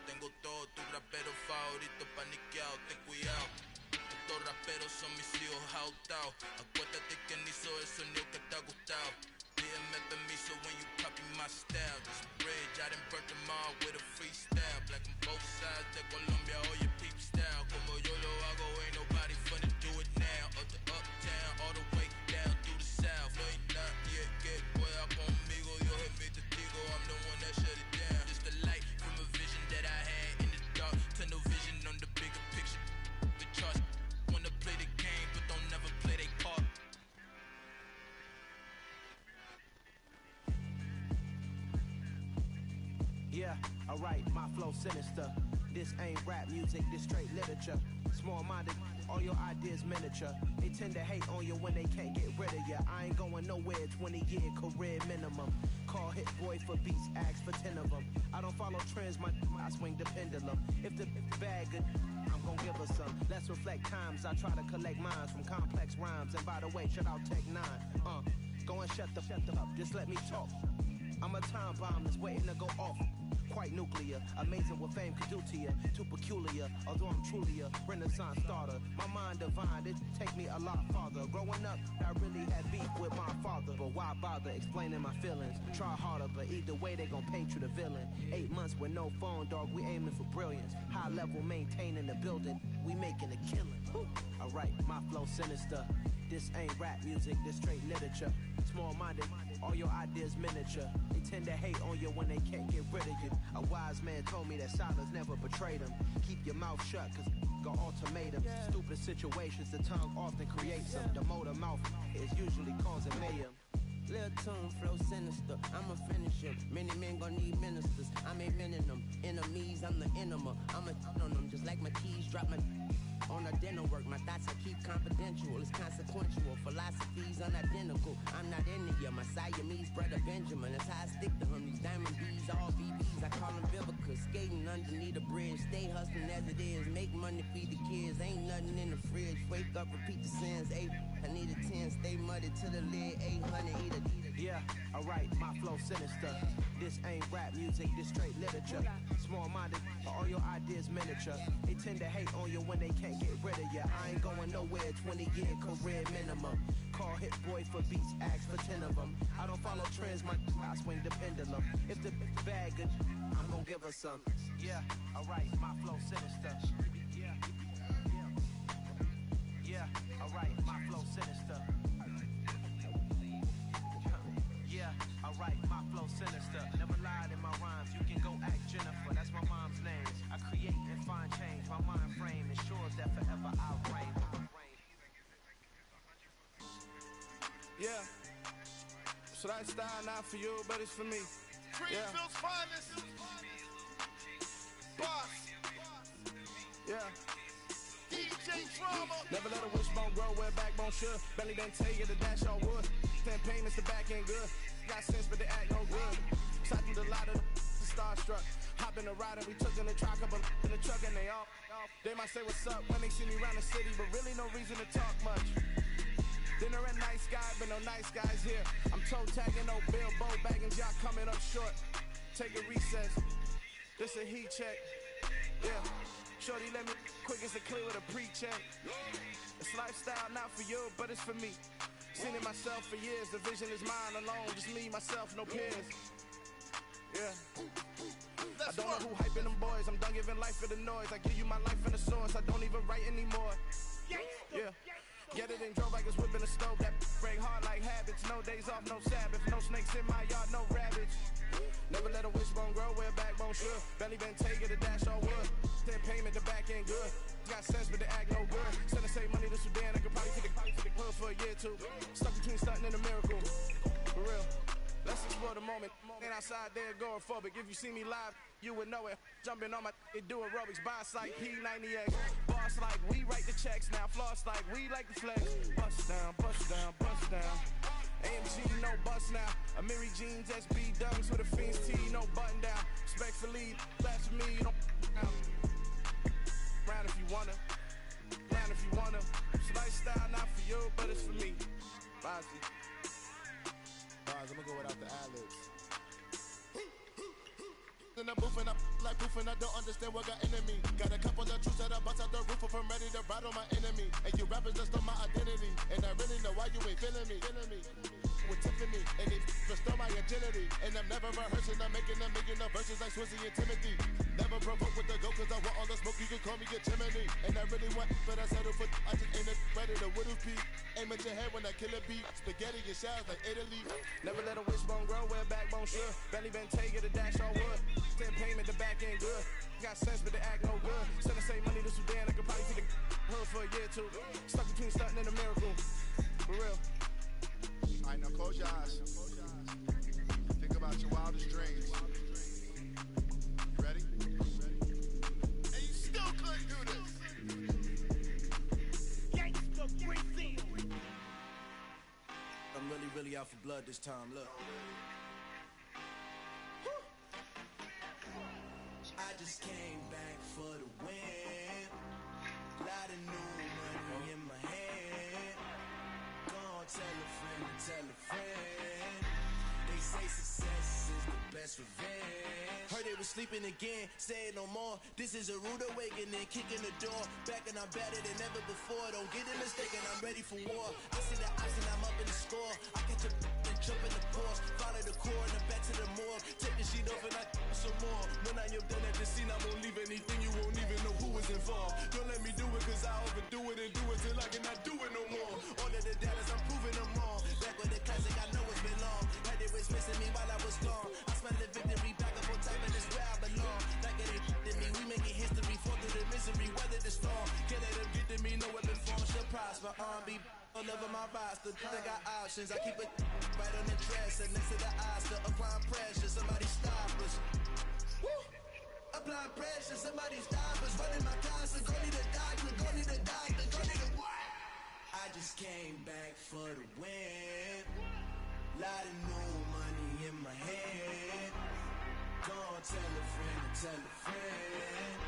tengo todo, tu rapero favorito paniqueado, ten cuidado. Estos raperos son mis hijos adoptados. Acuérdate que ni hizo el sonido que te ha gustado. Pídeme permiso when you copy my style. This bridge, I done burnt them all with a freestyle. Black on both sides de Colombia, oye peep style. Como yo lo hago, ain't nobody finna do it now. Up to uptown, all the way down through the south. No hay nadie que pueda conmigo, Dios es mi testigo. I'm the one that shut it down. Just the light from a vision that I had in the dark. Tunnel vision on the bigger picture. The charts wanna play the game, but don't never play their part. Yeah, alright, my flow sinister. This ain't rap music, this straight literature. Small-minded, all your ideas miniature. They tend to hate on you when they can't get rid of you. I ain't going nowhere, 20-year career minimum. Call Hit Boy for beats, ask for 10 of them. I don't follow trends, I swing the pendulum. If the bag good, I'm gon' give her some. Let's reflect times, I try to collect minds from complex rhymes. And by the way, shout out Tech 9. Go and shut the up, just let me talk. I'm a time bomb that's waiting to go off. quite nuclear. Amazing what fame could do to you. Too peculiar, although I'm truly a Renaissance starter. My mind divine, it take me a lot farther. Growing up, I really had beef with my father. But why bother explaining my feelings? Try harder, but either way they gon' paint you the villain. 8 months with no phone, dog, we aiming for brilliance. High level maintaining the building, we making a killing. Alright, my flow sinister. This ain't rap music, this straight literature. Small-minded, all your ideas miniature. They tend to hate on you when they can't get rid of you. A wise man told me that silence never betrayed him. Keep your mouth shut, cause got ultimatums. Stupid situations, the tongue often creates them. The motor mouth is usually causing mayhem. Lil' tune, flow sinister, I'm a finisher. Many men gon' need ministers, I'm a men in them. Enemies, I'm the enema. I'm a on them, just like my keys drop my on a dinner work. My thoughts I keep confidential, it's consequential. Philosophies unidentical, I'm not India. My Siamese brother Benjamin, that's how I stick to him. These diamond bees, all VVs, I call them Vivica. Skating underneath a bridge, stay hustling as it is. Make money, feed the kids, ain't nothing in the fridge. Wake up, repeat the sins, I need a 10, stay muddy to the lid, 800, eat a. Yeah, alright, my flow sinister. This ain't rap music, this straight literature. Small-minded, all your ideas miniature. They tend to hate on you when they can't get rid of you. I ain't going nowhere, 20-year career minimum. Call Hit Boy for beats, ask for 10 of them. I don't follow trends, I swing the pendulum. If the bag good, I'm gonna give her some. Yeah, alright, my flow sinister. Yeah, alright, my flow sinister. Yeah, alright, my flow sinister. Never lied in my rhymes, you can go ask Jennifer. That's my mom's name. I create and find change. My mind frame ensures that forever I'll reign. Yeah, so that style not for you, but it's for me. Greenfield's finest. Boss. Yeah. DJ Drama. Never let a wishbone grow where backbone should. Belly didn't tell you the dash all wood. 10 payments, the back ain't good. Got sense, but they act no good. Sat through the lot of the starstruck. Hop in the ride and we took in the truck up in the truck and they all. They might say what's up when they see me around the city, but really no reason to talk much. Dinner and nice guy, but no nice guys here. I'm toe tagging, no Bilbo bagging, y'all coming up short. Take a recess. This a heat check. Yeah. Shorty let me quick as a clear with a pre-check. It's lifestyle not for you, but it's for me. Seen it myself for years, the vision is mine alone. Just me, myself, no peers. Yeah. I don't know who hyping them boys, I'm done giving life for the noise. I give you my life in the source, I don't even write anymore. Yeah. Get it and drove like it's whipping a stove. That break hard like habits, no days off, no Sabbath. No snakes in my yard, no rabbits. Never let a wishbone grow where backbone should. Belly been taking the dash all wood. 10 payment, the back ain't good. Got sense, but they act no good. Send and save money to Sudan, I could probably take the hood for a year or two. Stuck between stunting and a miracle. For real. Let's explore the moment. Ain't outside there agoraphobic. If you see me live, you would know it. Jumping on my do aerobics. Boss like P90X. Boss like we write the checks now. Floss like we like the flex. Bust down, bust down, bust down. AMG, no bust now. Amiri jeans, SB dunks with a Fiends T, no button down. Respectfully, that's for me, you don't round if you wanna. Round if you wanna. It's lifestyle not for you, but it's for me. Bossy. Bars, I'm gonna go without the ad-libs. In the booth and I'm like poofing, I don't understand what got into me. Got a couple of truths that I bust out the roof if I'm ready to ride on my enemy. And you rappers just on my identity, and I really know why you ain't feeling me. With Tiffany, and they restore my agility. And I'm never rehearsing, I'm making $1 million verses like Swizzy and Timothy. Never provoke with the go, cause I want all the smoke, you can call me a chimney. And I really want, but I settle for, I just ain't ready to whittle pea. Aim at your head when I kill a beat. Spaghetti and shells like Italy. Never let a wishbone grow where backbone should. Belly been taking the dash all wood. 10 payment, the back ain't good. Got sense, but they act no good. Send and save money to Sudan, I could probably take the hood for a year or two. Stuck between stunting and a miracle. For real. Alright, now close your eyes. Think about your wildest dreams. You ready? And you still couldn't do this. I'm really out for blood this time, look. I just came back for the win. Lot of new money in my hand. Gonna tell a friend. They say success is the best revenge. Heard they was sleeping again, say it no more. This is a rude awakening, kicking the door. Back and I'm better than ever before. Don't get it mistaken, I'm ready for war. I see the option, I'm up in the score. I catch a and jump in the course. Follow the core and then back to the morgue. Take the sheet off and I some more. When I am done at the scene, I won't leave anything. You won't even know who was involved. Don't let me do it, cause I overdo it and do it till I cannot do it no more. All of the dallas, I'm proving them wrong. Back with the classic, I know it's been long. Had it was missing me while I was gone. I smell the victory back up on top, and it's where I belong. Like it ain't to me, we making history. Fall through the misery, weather the storm. Can't let them get to me, no weapon form should prosper. R&B all over my roster. I got options, I keep it right on the dresser. Next to the Oscar, applying pressure. Somebody stop us. Woo! Applying pressure, somebody stop us. Running my casa, go need a doctor, go need a doctor, go need a what? I just came back for the win. Lot of new money in my hand. Go on, tell a friend and tell a friend.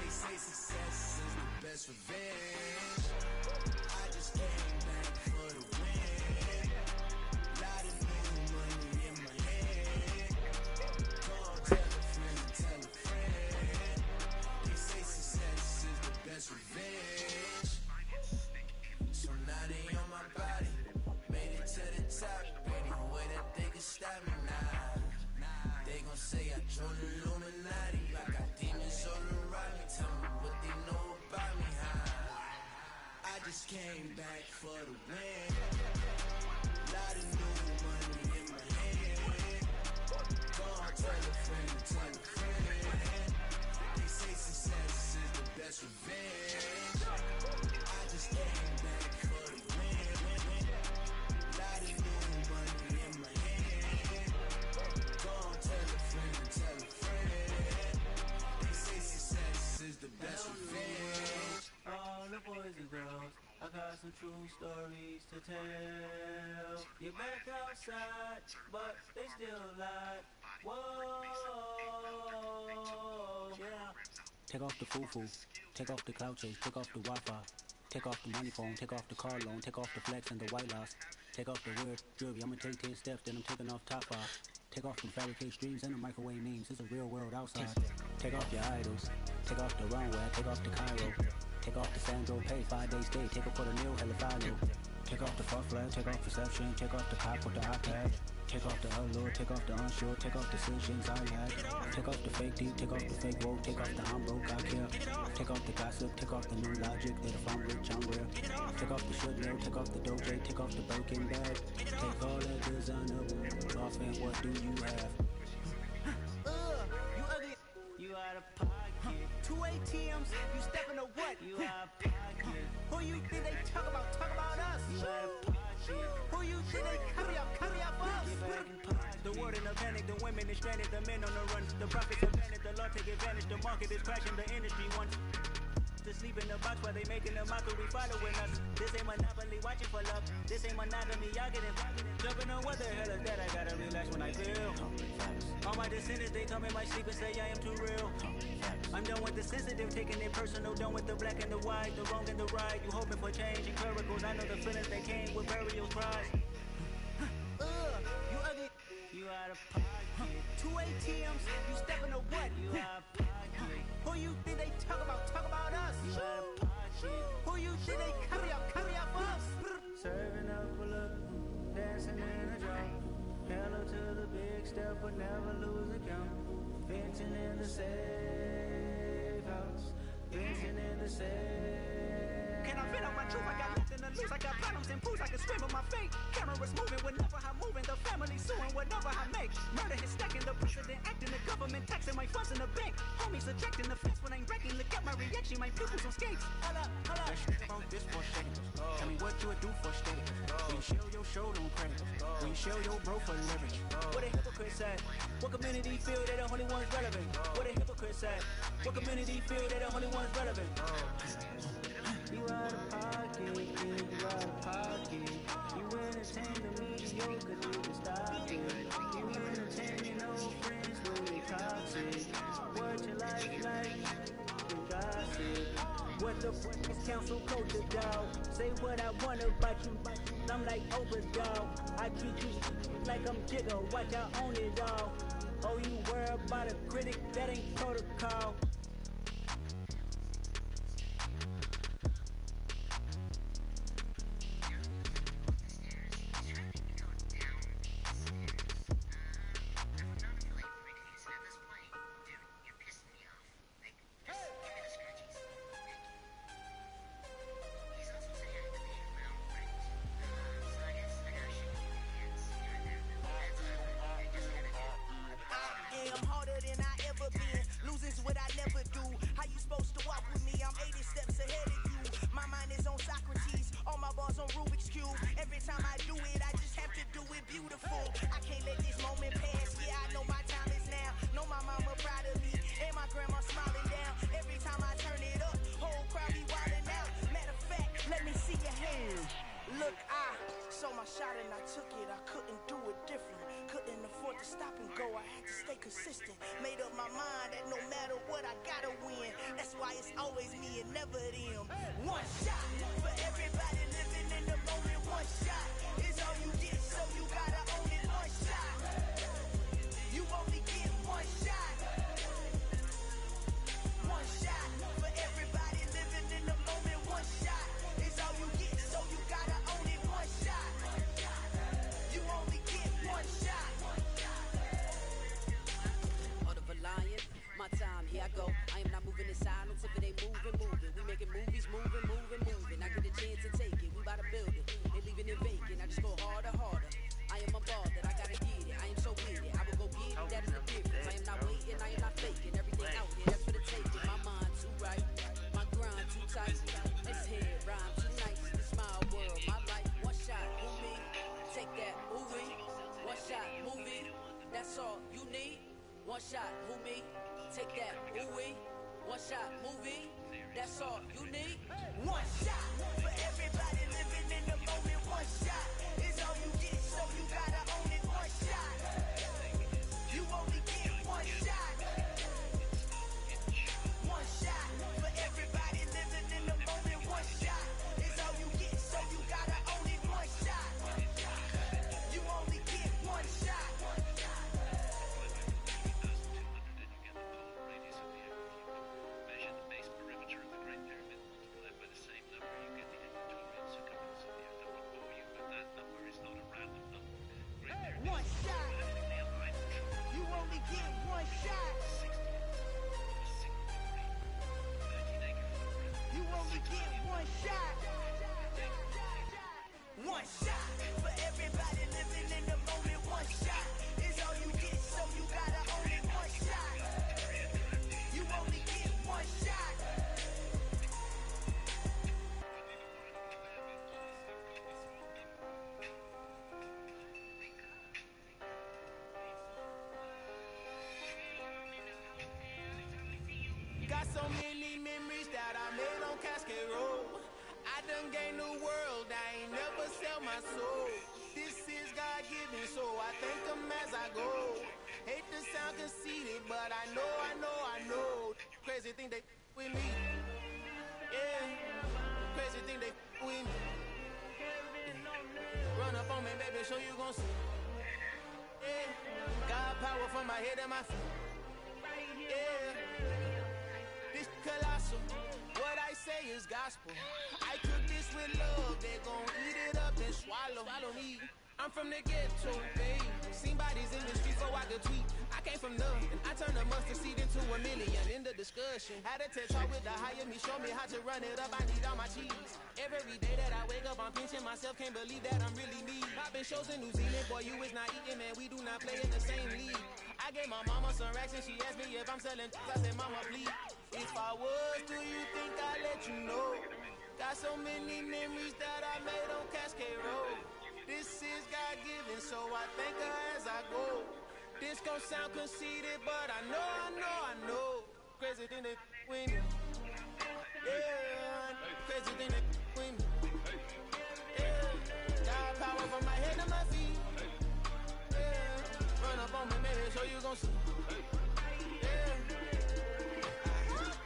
They say success is the best revenge. I just came back for the win. Lot of new money in my hand. Go on, tell a friend and tell a friend. They say success is the best revenge. So now they on my body. Made it to the top. Ain't no way that they can stop me now. They gon' say I joined the Illuminati. I got demons all around me. Tell me what they know about me, huh? I just came back for the win. Lot of new money in my hand. Go on, tell a friend and tell a friend. They say success is the best revenge. I just came back for the win. Lot of new money in my hand. Go on, tell a friend and tell a friend. They say success is the best revenge. All the boys and girls, I got some true stories to tell. You're back outside, but they still lie. Whoa, yeah. Take off the foo-foo, take off the cloud chase, take off the Wi-Fi. Take off the money phone, take off the car loan, take off the flex and the white loss. Take off the weird jewelry, I'ma take 10 steps, then I'm taking off top off. Take off the fabricated streams and the microwave memes, it's a real world outside. Take off your idols, take off the runway, take off the Cairo. Take off the Sandro pay, 5 days stay, take off for the meal, hella follow. Take off the fuck flag, take off perception, take off the cop with the iPad. Take off the allure, take off the unsure, take off decisions I had. Take off the fake deep, take off the fake woke, take off the I'm broke, I care. Take off the gossip, take off the new logic, that if I'm rich, I'm real. Take off the should know, take off the doje, take off the Birkin bag. Take all that designer off and what do you have? You ugly. You out of pocket. 2 ATMs, you stepping to what? You out of pocket. Who you think they talk about us? You out of pocket. Who you think they carry up us? Get back in pocket. The world in a panic, the women is stranded, the men on the run. The profits are vanished, the law take advantage, the market is crashing, the industry wants to sleep in the box while they making a mockery following us. This ain't monopoly, watching for love. This ain't monogamy, y'all getting jumping on what the hell is that? I gotta relax when I feel. All my descendants, they come in my sleep and say I am too real. I'm done with the sensitive, taking it personal, done with the black and the white, the wrong and the right. You hoping for change and miracles, I know the feelings that came with burial cries. You ugly. You out of pocket. 2 ATMs, you stepping to what? You out of pocket. Who you think they talk about us? You out of pocket. Who you think they carry up us? Serving up a look, dancing in a drum. Hello to the big step, but never lose a count. Venting in the safe house. Venting in the safe. Can I fit out my truth? I got nothing to lose. I got problems and booze. I can swim with my fate. Cameras moving whenever I'm moving. The family suing whatever I make. Murder is stacking. The president acting. The government taxing my funds in the bank. Homies ejecting the fence when I'm wrecking. Look at my reaction. My pupils on skates. Hold up. About this for shake. Tell me what you would do for steady. When you show your show don't credit. When you show your bro for leverage. What a hypocrite said. What community feel they the only ones relevant? What a hypocrite said. What community feel they the only ones relevant? You out of pocket, you out of pocket. You entertain the mediocre, need to stop it. You entertain no friends, really toxic. What your life like, you gossip. What the fuck is council culture, dog? Say what I want about you. I'm like Oprah, dog. I treat you like I'm Jigga. Watch I own it, dog. Oh, you worry about a critic, that ain't protocol. I'm harder than I ever been. Losing's what I never do. How you supposed to walk with me? I'm 80 steps ahead of you. My mind is on Socrates. All my bars on Rubik's Cube. Every time I do it, I just have to do it beautiful. I can't let this moment pass. Yeah, I know my time is now. Know my mama proud of me. And my grandma smiling down. Every time I turn it up, whole crowd be wildin' out. Matter of fact, let me see your hands. Look, I saw my shot and I took it. I couldn't do it different. Couldn't afford to stop and go. I had to stay consistent. Made up my mind that no matter what, I gotta win. That's why it's always me and never them. One shot for everybody living in the moment. One shot is all you get, so you gotta own it. One shot. You only get one shot. One shot for everybody living in the moment. One shot is all you get, so you gotta own it. One shot. You only get one shot. Order of a lion, my time, here I go. I am not moving in silence if it ain't moving. We making movies, moving. I get a chance to take it, we bout to build it. Ain't leaving it vacant, I just go harder. I am a ball that I gotta get it. I am so with it, I will go get it, that is the difference. I am not waiting, I am not faking. Everything out here, that's for the taking. My mind too right, my grind too tight. This head rhyme too nice, this my world, my life. One shot, move me, take that, movie. One shot, movie, that's all you need. One shot, move me, take that, ooh-wee. One shot, movie, that's all you need. One shot for everybody living in the moment. One shot is all you get, so you gotta own it. One shot. You only get one shot. One shot for everybody living in the moment. One shot is all you get, so you gotta own it. One shot. You only get one shot. One shot. You only get one shot. You only get one shot. One shot for everybody living in the moment. One shot is all you get, so you gotta own it. One shot. You only get one shot. Got so many memories that I made on Cascade Road. I done gained the world, I ain't never sell my soul. This is God-given, so I thank him as I go. Hate to sound conceited, but I know. Crazy thing they with me. Yeah, crazy thing they with me. Run up on me, baby, show you gon' see. Yeah, God power from my head and my feet. Yeah. This colossal, what I say is gospel. I cook this with love, they gon' eat it up and swallow. Follow me, I'm from the ghetto, babe. Seen bodies in the street before I could tweet. I came from nothing, I turned a mustard seed into a million. In the discussion, had a TED talk with the higher me, show me how to run it up. I need all my cheese. Every day that I wake up, I'm pinching myself, can't believe that I'm really me. I've been shows in New Zealand, boy, you is not eating, man. We do not play in the same league. I gave my mama some racks and she asked me if I'm selling. I said, mama, please. If I was, do you think I'd let you know? Got so many memories that I made on Cascade Road. This is God-given, so I thank her as I go. This gon' sound conceited, but I know. Crazy thing they win me. Yeah, crazy thing they win me. Yeah, got power from my head to my feet. Yeah, run up on me, baby, so you gon' see.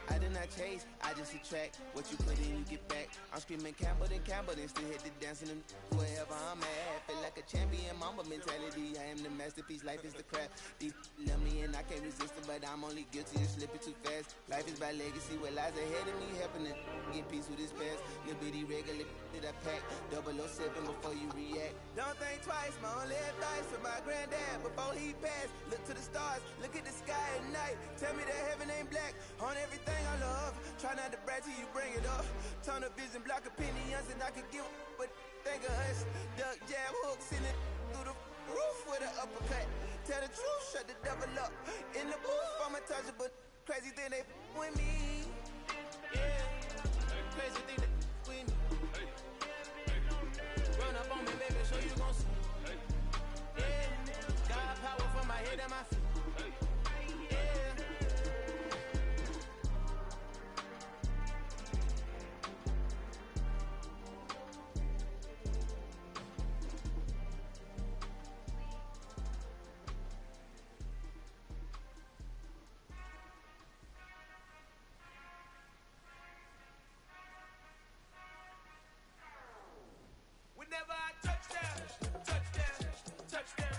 I did not chase, I just attract what you put in, you get back. I'm screaming Campbell, then still hit the dancing and wherever I'm at. Feel like a champion, mama mentality. I am the masterpiece, life is the crap. Deep love me and I can't resist it, but I'm only guilty of slipping too fast. Life is by legacy, what lies ahead of me, helping to get peace with this past. Little bitty regular that I pack, 007 before you react. Don't think twice, my only advice for my granddad before he passed. Look to the stars, look at the sky at night. Tell me that heaven ain't black on everything I love. Try not to brag till you bring it up. Tunnel vision, block opinions, and I could give but think of us. Duck jab hooks in it through the roof with an uppercut. Tell the truth, shut the devil up. In the booth, I'm untouchable. Crazy thing they with me. Yeah, crazy thing they with me. Run up on me, baby, so you gon' see. Yeah, got power from my head and my feet. Whenever I touchdown, touchdown, touchdown.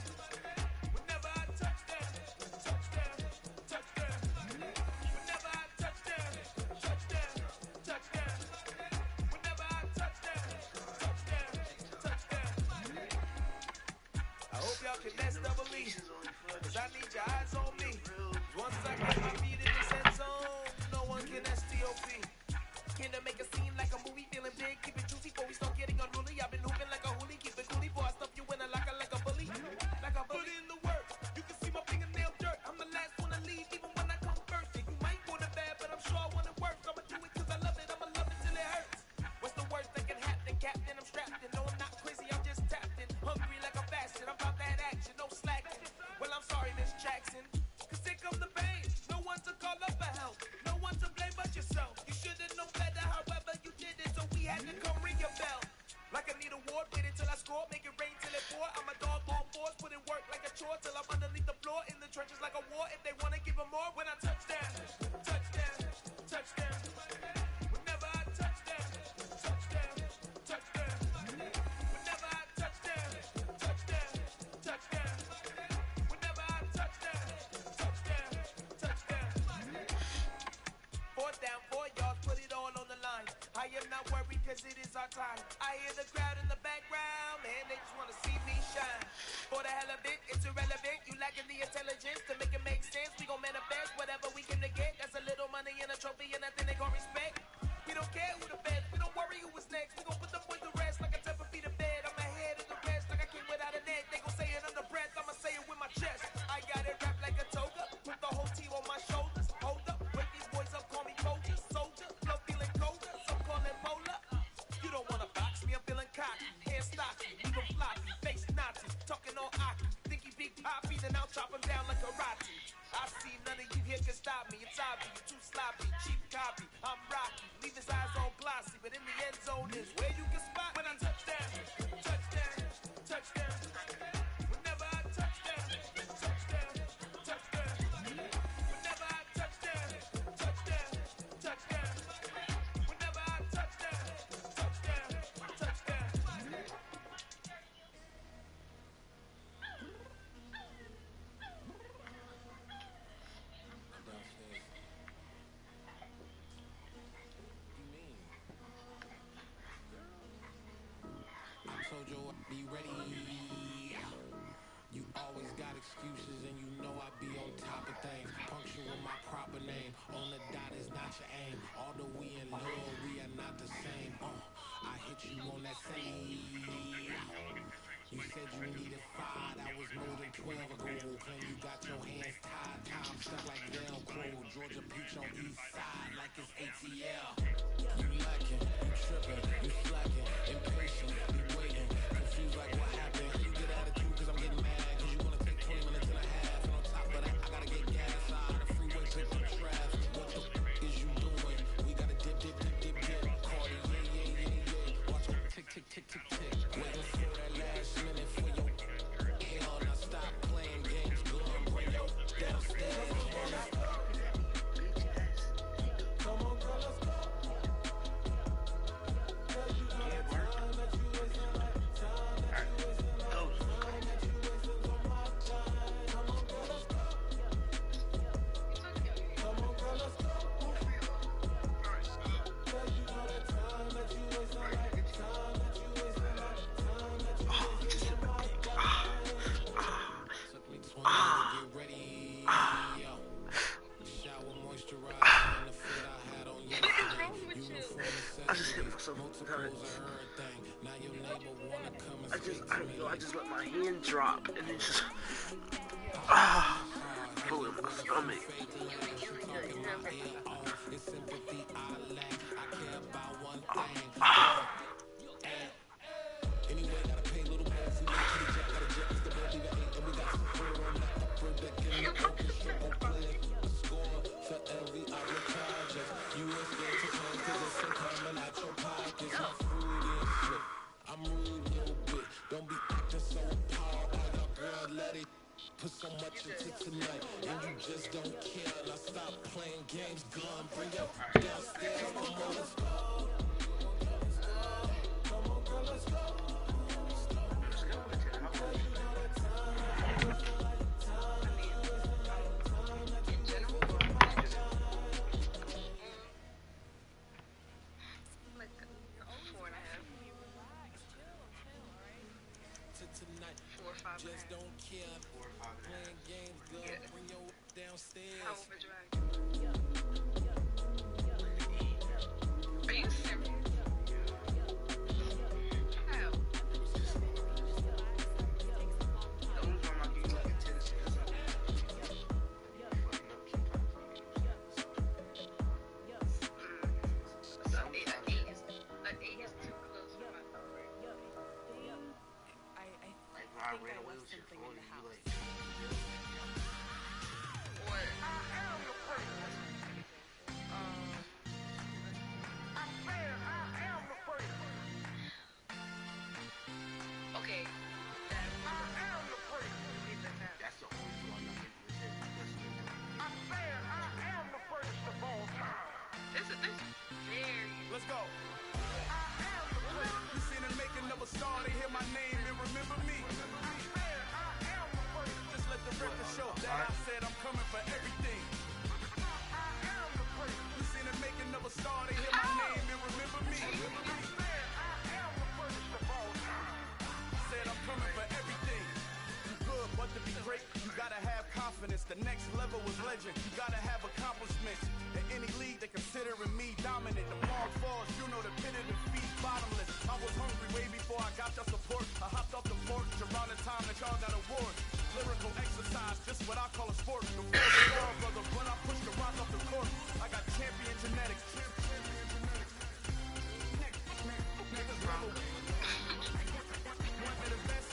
Whenever I touchdown, touchdown, touchdown. Whenever I touchdown, touchdown, touchdown. Whenever I touchdown, touchdown, touchdown. I hope y'all can nest double E, 'cause I need your eyes on me. Once I get my feet in this end zone, no one can STOP. Can to make a scene like a movie, feeling big, keep it juicy before we start getting unruly. I've been hooping like a hoolie, keep it coolie before I stuff you in a locker like a bully. Like a bully. Put in the work, you can see my fingernail dirt. I'm the last one to leave, even when I come first. Yeah, you might want it bad, but I'm sure I want it worse. I'ma do it 'cause I love it, I'ma love it till it hurts. What's the worst that can happen, Captain? I'm strapped in, no I'm not crazy, I'm just tapped in. Hungry like a bastard, I'm about that action, no slacking. Well, I'm sorry, Miss Jackson, 'cause here comes the pain. No one to call up for help, no one to blame but yourself. You should've known better, however you did it, so we had to come ring your bell. Like I need a award, wait until I score, make it rain till it pour. I'm a dog on fours, put in work like a chore till I'm underneath the floor, in the trenches like a war. If they wanna give them more, when I touchdown, touchdown, touchdown. Whenever I touchdown, touchdown, touchdown. Whenever I touchdown, touchdown, touchdown. Whenever I touchdown, touchdown, touchdown. Fourth down, 4 yards, put it all on the line. I am not worried 'cause it is our time. I hear the crowd in the background, man, they just wanna see me shine. For the hell of it, it's irrelevant. You lacking the intelligence to make it make sense. We gon' manifest whatever we can to get. That's a little money and a trophy and nothing they gon' respect. We don't care who the best, we don't worry who is next. We gon' put the boys to rest like a 10 feet of bed. I'm ahead of the rest like I came without a net. They gon' say it under breath, I'ma say it with my chest. I got it wrapped like a toga, put the whole team on my shoulders. Hold up, wake these boys up, call me soldier, soldier. Love feeling colder, some call it polar. You don't wanna box me, I'm feeling cocky. Hair stocky, even floppy, face Nazi, talking all aki. Think he big poppy, then I'll chop him down like karate. I see none of you here can stop me. It's obvious, you're too sloppy, cheap copy. I'm rocky, leave his eyes all glossy, but in the end zone is where you can spot when I touchdown, touchdown, touchdown. Whenever I touchdown, touchdown, touchdown. Whenever I touchdown, touchdown, touchdown. Whenever I touchdown, touchdown, touchdown. Told you I'd be ready. You always got excuses and you know I be on top of things. Punctual my proper name. On the dot is not your aim. Although we in love, we are not the same. I hit you on that same. You said you needed 5, that was more than 12 ago. Claim you got your hands tied, time stuck like Velcro. Georgia Peach on east side like it's ATL. You lacking, you tripping, you slacking, impatient, you waiting, confused like what happened. You get attitude 'cause I'm getting mad, 'cause you wanna take 20 minutes and a half. And on top of that, I gotta get gas out of the freeway, pick up trash. What the f is you doing? We gotta dip, dip, dip, dip, dip. Cardi, yeah, yeah, yeah, yeah. Watch it tick, tick, tick, tick, tick. Waiting for that last minute for your hell. Now stop playing games, go and bring your downstairs. Come on, girl, let's go. Cause you know that time that you wasting, like time that you wasting. pop, and it's just pulling my stomach. Put so much into tonight, and you just don't care. Now stop playing games, gun, bring your downstairs. Come on, let's go. Come on, girl, let's go. Just don't care. Playing games, good. Bring your downstairs. How overdrive? Are you serious? How? I ran away with your phone and you like, What? Okay. that's the only song I can listen to. This is very. Let's go. You seen them making of a star, they hear my name and remember me. Just let the record show that I said I'm coming for everything. You seen them making of a star, they hear my name and remember me. Said I'm coming for everything. You good, but to be great, you gotta have confidence. The next level was legend. You gotta have accomplishments. In any league, they considering me dominant. The long falls, you know the pit of defeat, bottomless. I was hungry way before I got your support. I hopped off the porch around the time that y'all got awards. Lyrical exercise, just what I call a sport. The war, brother, when I push the rock off the court, I got champion genetics. Niggas level. One of the best.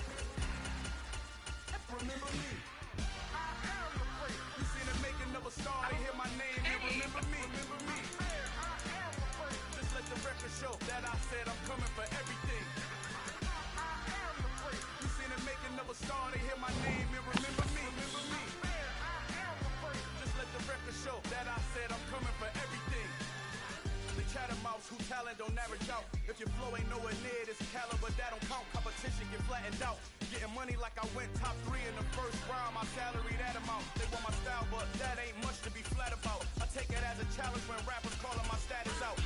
Remember me. You seen the making of a star, they hear my name and remember me. Just let the record show that I said I'm coming for everything. You seen the making of a star, they hear my name and remember me. Just let the record show that I said I'm coming for everything. The chattermouths who talent don't average out. If your flow ain't nowhere near this caliber, that don't count. Competition get flattened out. Getting money like I went top 3 in the first round. My salary that amount. They want my style, but that ain't much to be flat about. I take it as a challenge when rappers calling my status out.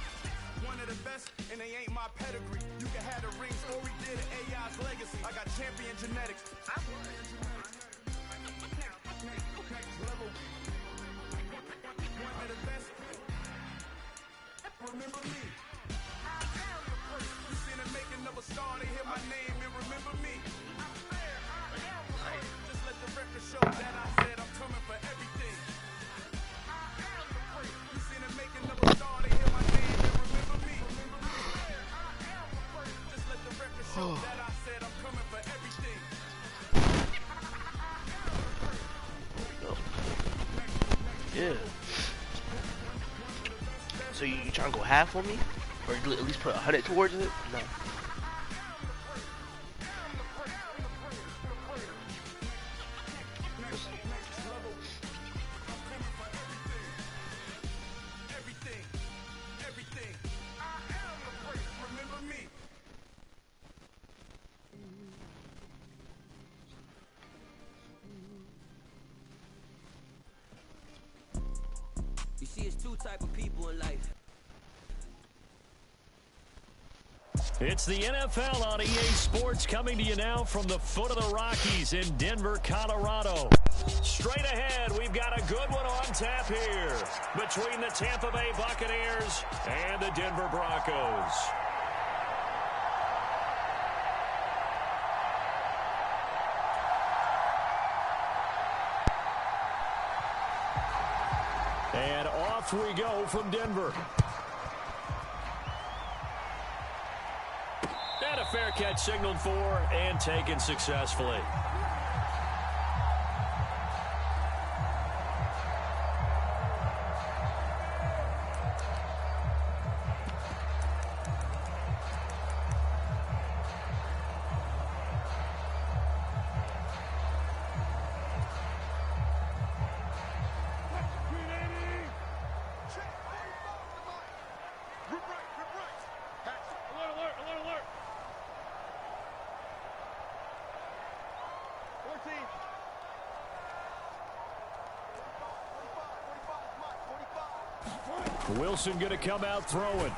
One of the best, and they ain't my pedigree. You can have the ring, story did it, AI's legacy. I got champion genetics. Next level. One of the best. Remember me. You seen the making of a star, they hear my name and remember me. Just let the record show that I said I'm coming for everything. You seen the making of a star, they hear my name and remember me. Just let the record show that I said I'm coming for everything. yeah. So you trying to go half on me? Or at least put 100 towards it? No. You see, it's two type of people in life. It's the NFL on EA Sports coming to you now from the foot of the Rockies in Denver, Colorado. Straight ahead, we've got a good one on tap here between the Tampa Bay Buccaneers and the Denver Broncos. Off we go from Denver. And a fair catch signaled for and taken successfully. Wilson going to come out throwing.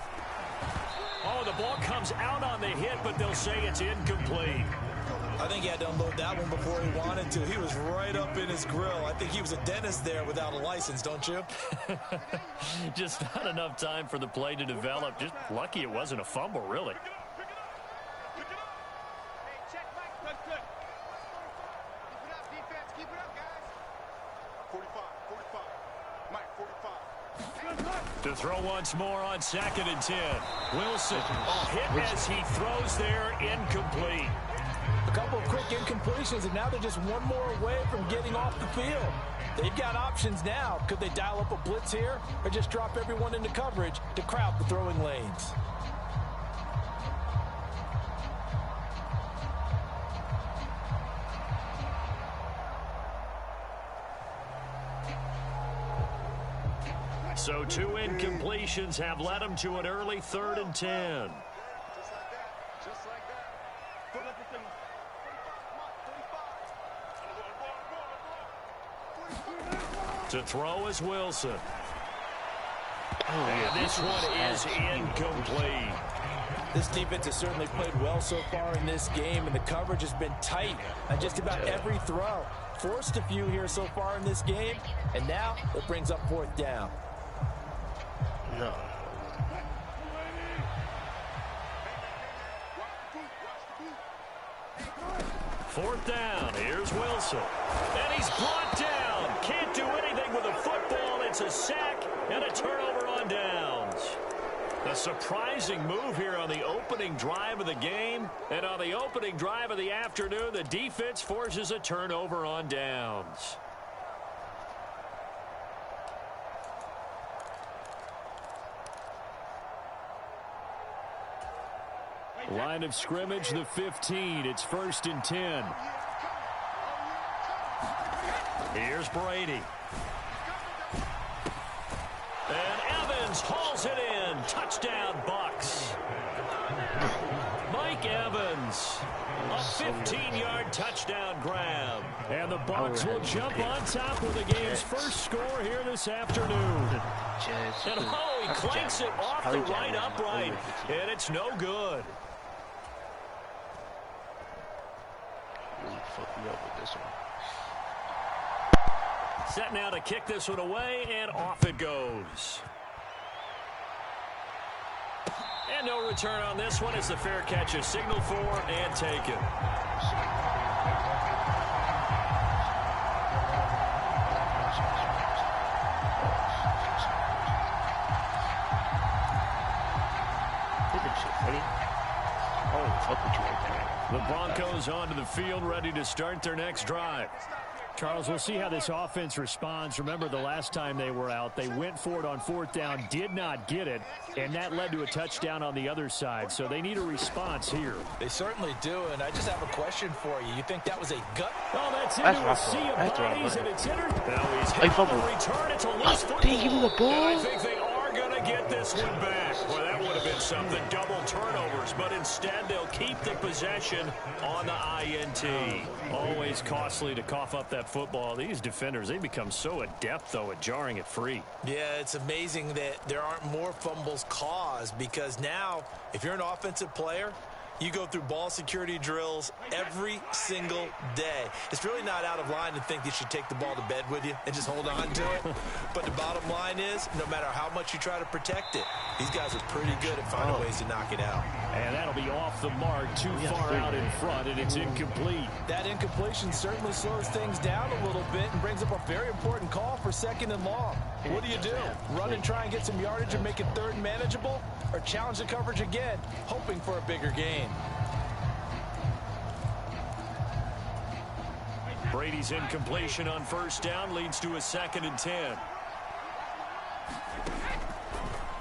Oh, the ball comes out on the hit, but they'll say it's incomplete. I think he had to unload that one before he wanted to. He was right up in his grill. I think he was a dentist there without a license, don't you? Just not enough time for the play to develop. Just lucky it wasn't a fumble, really. To throw once more on 2nd and 10. Wilson, hit as he throws there, incomplete. A couple of quick incompletions, and now they're just one more away from getting off the field. They've got options now. Could they dial up a blitz here or just drop everyone into coverage to crowd the throwing lanes? So 2 incompletions have led them to an early 3rd and 10. To throw is Wilson. And this one is incomplete. This defense has certainly played well so far in this game, and the coverage has been tight on just about every throw. Forced a few here so far in this game, and now it brings up 4th down. No. Fourth down. Here's Wilson. And he's brought down. Can't do anything with a football. It's a sack and a turnover on downs. A surprising move here on the opening drive of the game. And on the opening drive of the afternoon, the defense forces a turnover on downs. Line of scrimmage, the 15. It's 1st and 10. Here's Brady. And Evans hauls it in. Touchdown, Bucks. Mike Evans. A 15-yard touchdown grab. And the Bucks will jump on top with the game's first score here this afternoon. And oh, he clanks it off the right upright. And it's no good. Fuck me up with this one. Set now to kick this one away, and off it goes. And no return on this one as the fair catch is signaled for and taken. The Broncos onto the field, ready to start their next drive. Charles, we'll see how this offense responds. Remember, the last time they were out, they went for it on 4th down, did not get it, and that led to a touchdown on the other side. So they need a response here. They certainly do, and I just have a question for you. You think that was a gut? Oh, that's into a sea of bodies, and it's entered. Now he's hit on the return. It's a loose football. Did he give him the ball? And I think they are going to get this one back. Well, that would have been something, double turnovers, but instead they'll keep the possession on the INT. Always costly to cough up that football. These defenders, they become so adept, though, at jarring it free. Yeah, it's amazing that there aren't more fumbles caused, because now, if you're an offensive player, You go through ball security drills every single day. It's really not out of line to think you should take the ball to bed with you and just hold on to it. But the bottom line is, no matter how much you try to protect it, these guys are pretty good at finding ways to knock it out. And that'll be off the mark, too far out in front, and it's incomplete. That incompletion certainly slows things down a little bit and brings up a very important call for 2nd and long. What do? Run and try and get some yardage and make it 3rd and manageable? Or challenge the coverage again, hoping for a bigger gain? Brady's incompletion on 1st down leads to a 2nd and 10.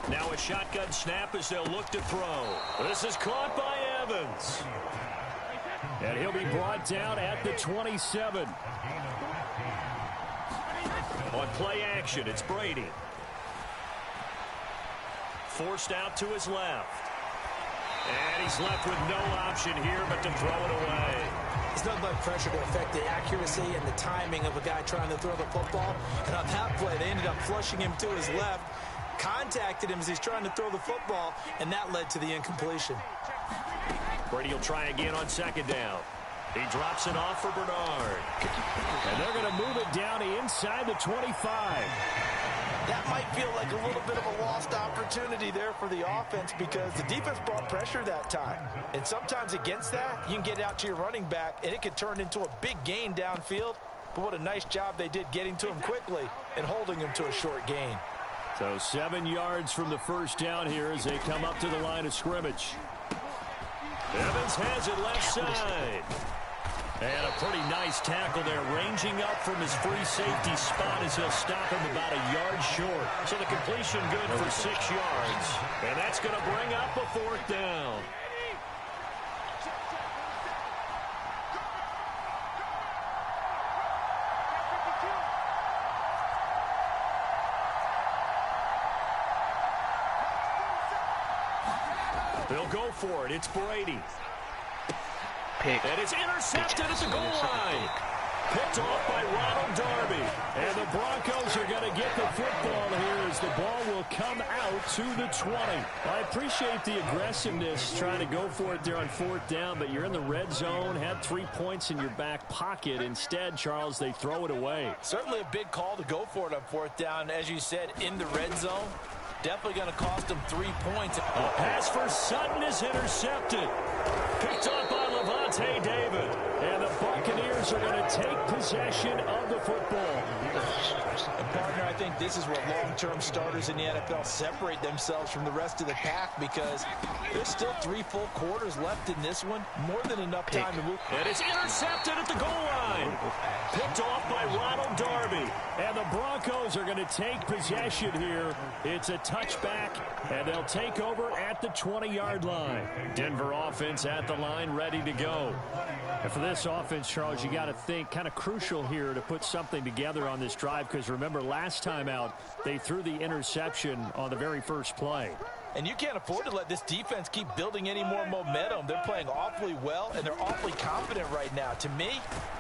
Now a shotgun snap as they'll look to throw. This is caught by Evans. And he'll be brought down at the 27. On play action, it's Brady. Forced out to his left. And he's left with no option here but to throw it away. It's nothing but pressure to affect the accuracy and the timing of a guy trying to throw the football. And on that play, they ended up flushing him to his left, contacted him as he's trying to throw the football, and that led to the incompletion. Brady will try again on 2nd down. He drops it off for Bernard. And they're going to move it down inside the 25. That might feel like a little bit of a lost opportunity there for the offense because the defense brought pressure that time. And sometimes against that, you can get it out to your running back, and it could turn into a big gain downfield. But what a nice job they did getting to him quickly and holding him to a short gain. So 7 yards from the 1st down here as they come up to the line of scrimmage. Evans has it left side. And a pretty nice tackle there, ranging up from his free safety spot as he'll stop him about a yard short. So the completion good for 6 yards. And that's going to bring up a 4th down. They'll go for it. It's Brady. And it's intercepted at the goal line. Picked off by Ronald Darby. And the Broncos are going to get the football here as the ball will come out to the 20. I appreciate the aggressiveness trying to go for it there on 4th down, but you're in the red zone, had 3 points in your back pocket. Instead, Charles, they throw it away. Certainly a big call to go for it on 4th down. As you said, in the red zone. Definitely going to cost them 3 points. A pass for Sutton is intercepted. Picked up by Levante David. And the Buccaneers are going to take possession of the football. And partner, I think this is where long-term starters in the NFL separate themselves from the rest of the pack because there's still 3 full quarters left in this one. More than enough time to move. And it's intercepted at the goal line. Picked off by Ronald Darby. And the Broncos are going to take possession here. It's a touchback, and they'll take over at the 20-yard line. Denver offense at the line, ready to go. And for this offense, Charles, you got to think kind of crucial here to put something together on this drive because remember last time out they threw the interception on the very first play. And you can't afford to let this defense keep building any more momentum. They're playing awfully well, and they're awfully confident right now. To me,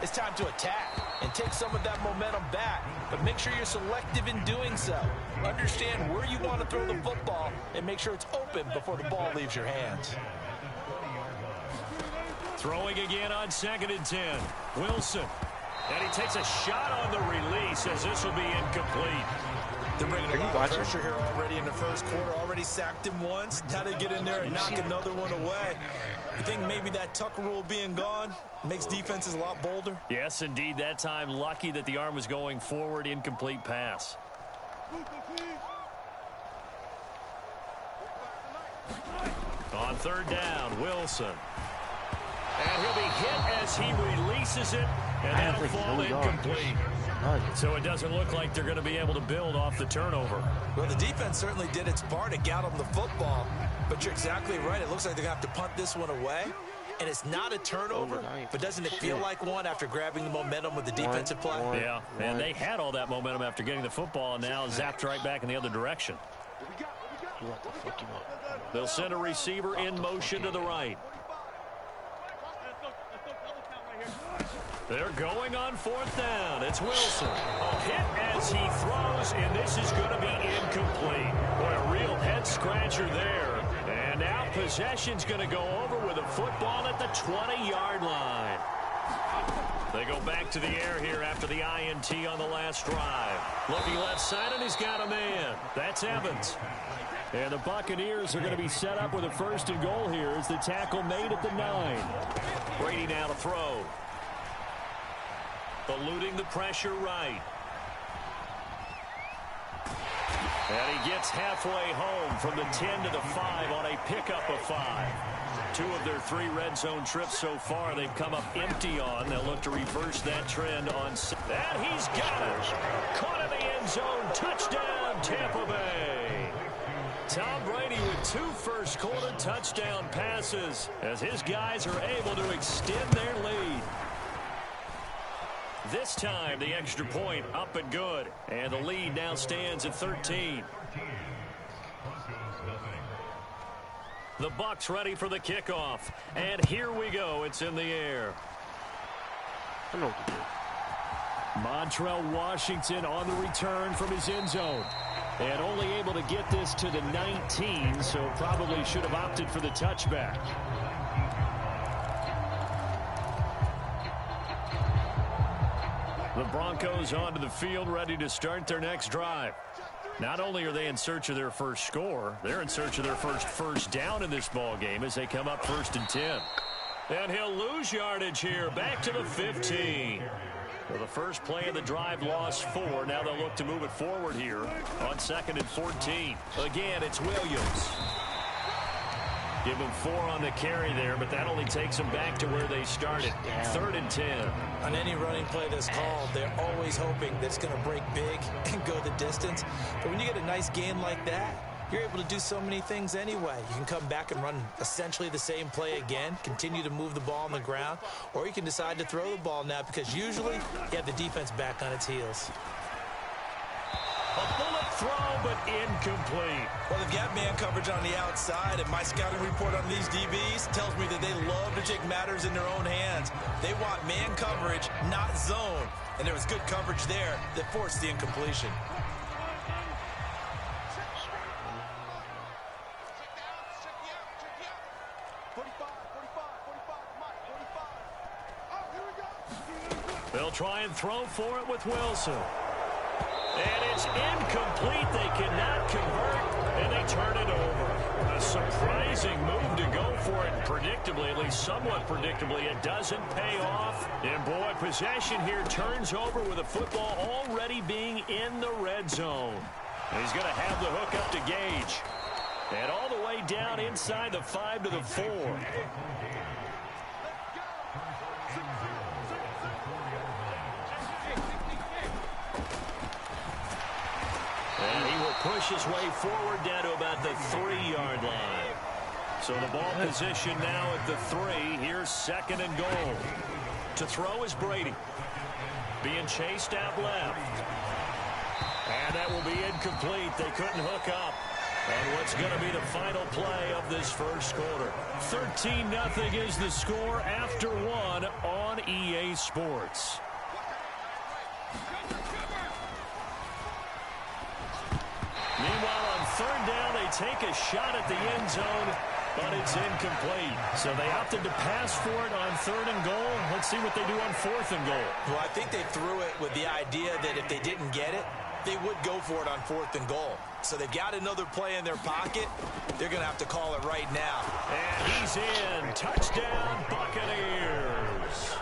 it's time to attack and take some of that momentum back. But make sure you're selective in doing so. Understand where you want to throw the football and make sure it's open before the ball leaves your hands. Throwing again on 2nd and 10. Wilson. And he takes a shot on the release as this will be incomplete. They're bringing a lot of pressure here already in the first quarter. Already sacked him once. Now they get in there and knock another one away. You think maybe that Tucker rule being gone makes defenses a lot bolder? Yes, indeed. That time, lucky that the arm was going forward. Incomplete pass. On 3rd down, Wilson. And he'll be hit as he releases it, and that'll fall incomplete. So it doesn't look like they're going to be able to build off the turnover. Well, the defense certainly did its part to get them the football, but you're exactly right. It looks like they're going to have to punt this one away, and it's not a turnover, but doesn't it feel like one after grabbing the momentum with the defensive play? Yeah, and they had all that momentum after getting the football, and now zapped right back in the other direction. They'll send a receiver in motion to the right. They're going on 4th down. It's Wilson. A hit as he throws, and this is going to be incomplete. Boy, a real head-scratcher there. And now possession's going to go over with the football at the 20-yard line. They go back to the air here after the INT on the last drive. Looking left side, and he's got a man. That's Evans. And the Buccaneers are going to be set up with a 1st and goal here as the tackle made at the 9. Brady now to throw. Eluding the pressure right. And he gets halfway home from the 10 to the 5 on a pickup of 5. 2 of their 3 red zone trips so far they've come up empty on. They'll look to reverse that trend on. And he's got it. Caught in the end zone. Touchdown, Tampa Bay. Tom Brady with 2 first-quarter touchdown passes as his guys are able to extend their lead. This time, the extra point up and good. And the lead now stands at 13. The Bucs ready for the kickoff. And here we go. It's in the air. Montrell Washington on the return from his end zone. And only able to get this to the 19, so probably should have opted for the touchback. The Broncos onto the field, ready to start their next drive. Not only are they in search of their first score, they're in search of their first down in this ball game as they come up 1st and 10. And he'll lose yardage here, back to the 15. Well, the first play of the drive lost 4. Now they'll look to move it forward here on 2nd and 14. Again, it's Williams. Give him 4 on the carry there, but that only takes them back to where they started. 3rd and 10. On any running play that's called, they're always hoping that it's going to break big and go the distance. But when you get a nice gain like that, you're able to do so many things anyway. You can come back and run essentially the same play again, continue to move the ball on the ground, or you can decide to throw the ball now because usually you have the defense back on its heels. A bullet throw, but incomplete. Well, they've got man coverage on the outside, and my scouting report on these DBs tells me that they love to take matters in their own hands. They want man coverage, not zone. And there was good coverage there that forced the incompletion. They'll try and throw for it with Wilson. And it's incomplete. They cannot convert, and they turn it over. A surprising move to go for it. Predictably, at least somewhat predictably, it doesn't pay off. And boy, possession here turns over with the football already being in the red zone. And he's going to have the hook up to Gage. And all the way down inside the 5 to the 4. And he will push his way forward down to about the 3-yard line. So the ball position now at the 3. Here's 2nd and goal. To throw is Brady. Being chased out left. And that will be incomplete. They couldn't hook up. And what's going to be the final play of this first quarter? 13-0 is the score after 1 on EA Sports. Meanwhile, on 3rd down, they take a shot at the end zone, but it's incomplete. So they opted to pass for it on 3rd and goal. Let's see what they do on 4th and goal. Well, I think they threw it with the idea that if they didn't get it, they would go for it on 4th and goal. So they've got another play in their pocket. They're going to have to call it right now. And he's in. Touchdown, Buccaneers.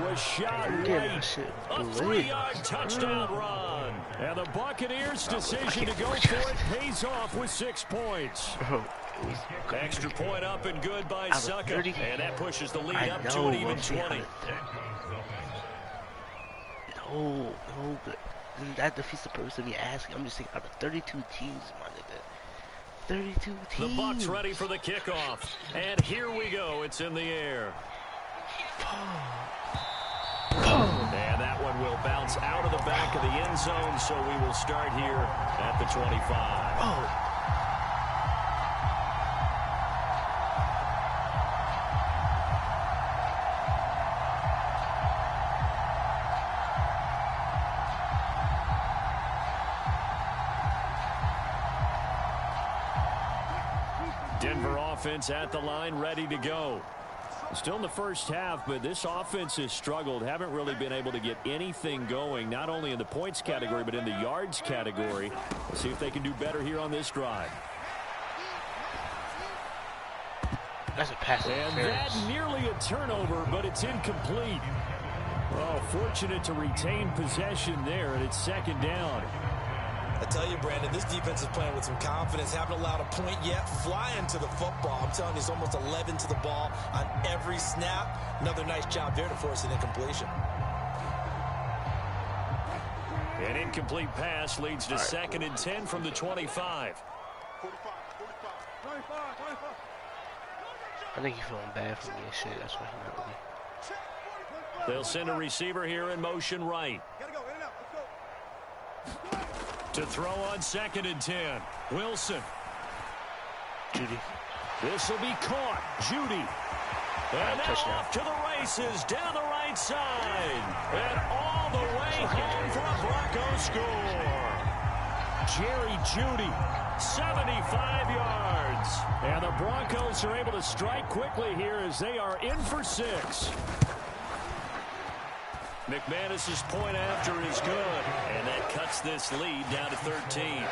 Was shot right. A 3-yard touchdown run. And the Buccaneers' decision to go for it pays off with 6 points. Extra point up and good by Sucker. And that pushes the lead up to an even 20. No, but that defeats the purpose of me asking. I'm just saying out of 32 teams, my nigga. 32 teams. The Bucs ready for the kickoff. And here we go. It's in the air. And that one will bounce out of the back of the end zone, so we will start here at the 25. Denver offense at the line, ready to go. Still in the first half, but this offense has struggled. Haven't really been able to get anything going, not only in the points category, but in the yards category. We'll see if they can do better here on this drive. That's a pass and interference. That nearly a turnover, but it's incomplete. Oh, fortunate to retain possession there, and it's second down. I tell you, Brandon, this defense is playing with some confidence. Haven't allowed a point yet. Flying to the football. I'm telling you, it's almost 11 to the ball on every snap. Another nice job there to force an incompletion. An incomplete pass leads to second and 10 from the 25. I think he's feeling bad for me and shit. That's why he's not really. They'll send a receiver here in motion right. To throw on second and 10. Wilson. Judy. This will be caught. Judy. And now off to the races down the right side. And all the way home for a Broncos score. Jerry Judy, 75 yards. And the Broncos are able to strike quickly here as they are in for 6. McManus's point after is good, and that cuts this lead down to 13.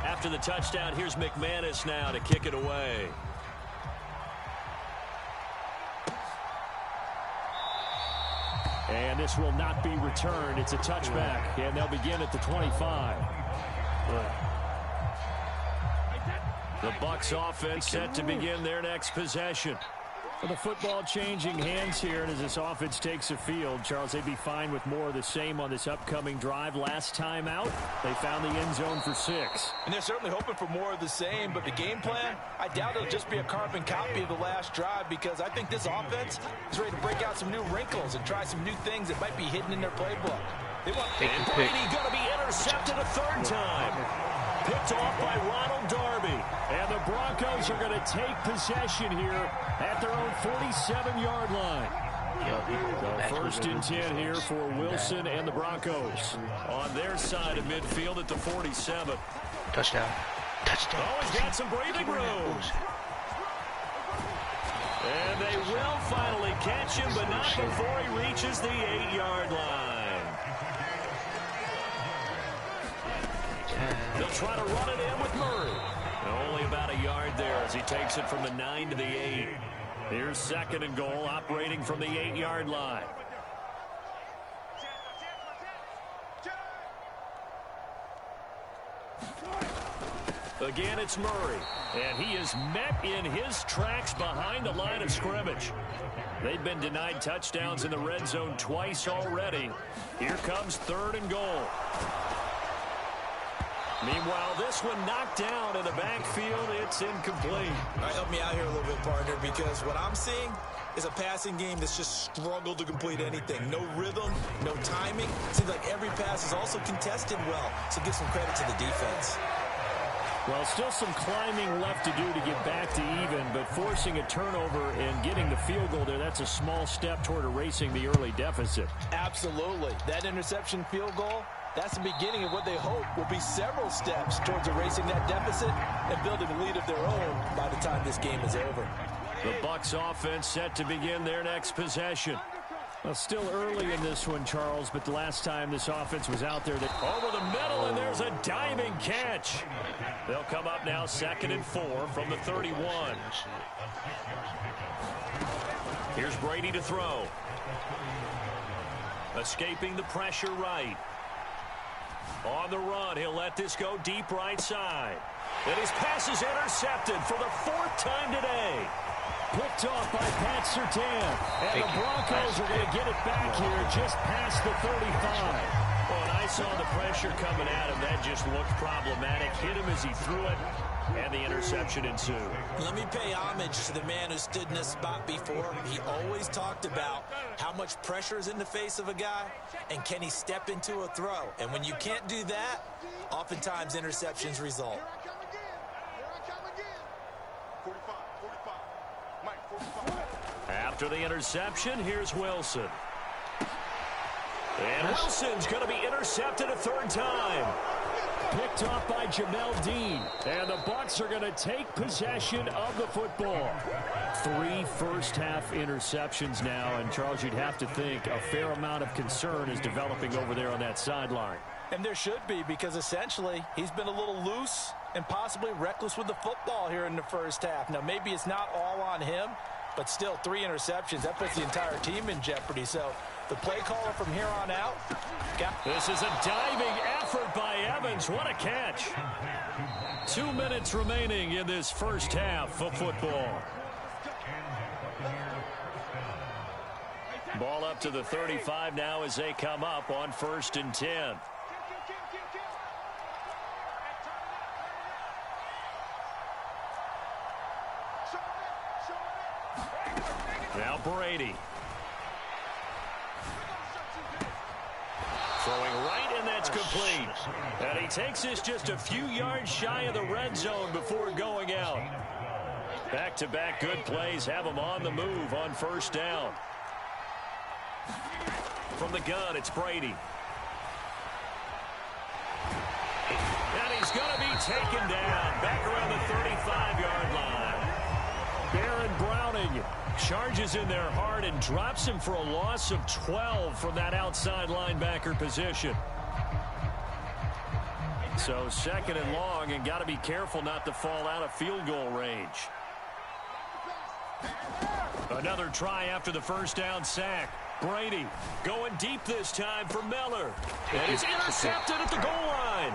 After the touchdown, here's McManus now to kick it away. And this will not be returned. It's a touchback, and they'll begin at the 25. The Bucs offense set to begin their next possession. For the football changing hands here, and as this offense takes a field, Charles, they'd be fine with more of the same on this upcoming drive. Last time out, they found the end zone for 6. And they're certainly hoping for more of the same, but the game plan, I doubt it'll just be a carbon copy of the last drive, because I think this offense is ready to break out some new wrinkles and try some new things that might be hidden in their playbook. They want and Brady going to be intercepted a third time. Picked off by Ronald Darby. And the Broncos are going to take possession here at their own 47-yard line. So first and 10 here for Wilson and the Broncos. On their side of midfield at the 47. Touchdown. Touchdown. Oh, he's got some breathing room. And they will finally catch him, but not before he reaches the 8-yard line. They'll try to run it in with Murray. Only about a yard there as he takes it from the 9 to the 8. Here's second and goal, operating from the 8-yard line. Again, it's Murray, and he is met in his tracks behind the line of scrimmage. They've been denied touchdowns in the red zone twice already. Here comes third and goal. Meanwhile, this one knocked down in the backfield. It's incomplete. All right, help me out here a little bit, partner, because what I'm seeing is a passing game that's just struggled to complete anything. No rhythm, no timing. Seems like every pass is also contested well, so give some credit to the defense. Well, still some climbing left to do to get back to even, but forcing a turnover and getting the field goal there, that's a small step toward erasing the early deficit. Absolutely. That interception field goal, that's the beginning of what they hope will be several steps towards erasing that deficit and building a lead of their own by the time this game is over. The Bucs offense set to begin their next possession. Well, still early in this one, Charles, but the last time this offense was out there, over the middle, and there's a diving catch. They'll come up now second and 4 from the 31. Here's Brady to throw. Escaping the pressure right. On the run, he'll let this go deep right side. And his pass is intercepted for the 4th time today. Picked off by Pat Surtain. And the Broncos are going to get it back here just past the 35. Well, and I saw the pressure coming at him. That just looked problematic. Hit him as he threw it, and the interception ensued. Let me pay homage to the man who stood in this spot before. He always talked about how much pressure is in the face of a guy, and can he step into a throw. And when you can't do that, oftentimes interceptions result. After the interception, here's Wilson. And Wilson's going to be intercepted a third time. Picked off by Jamel Dean. And the Bucs are going to take possession of the football. 3 first-half interceptions now. And, Charles, you'd have to think a fair amount of concern is developing over there on that sideline. And there should be, because essentially he's been a little loose and possibly reckless with the football here in the first half. Now, maybe it's not all on him, but still 3 interceptions. That puts the entire team in jeopardy. So the play caller from here on out. This is a diving effort by Evans. What a catch. 2 minutes remaining in this first half of football. Ball up to the 35 now as they come up on 1st and 10. Now Brady. Throwing right, and that's complete. And he takes this just a few yards shy of the red zone before going out. Back-to-back good plays have him on the move on 1st down. From the gun, it's Brady. And he's going to be taken down back around the 35-yard line. Baron Browning charges in there hard and drops him for a loss of 12 from that outside linebacker position. So 2nd and long, and got to be careful not to fall out of field goal range. Another try after the 1st down sack. Brady going deep this time for Miller. And he's intercepted at the goal line.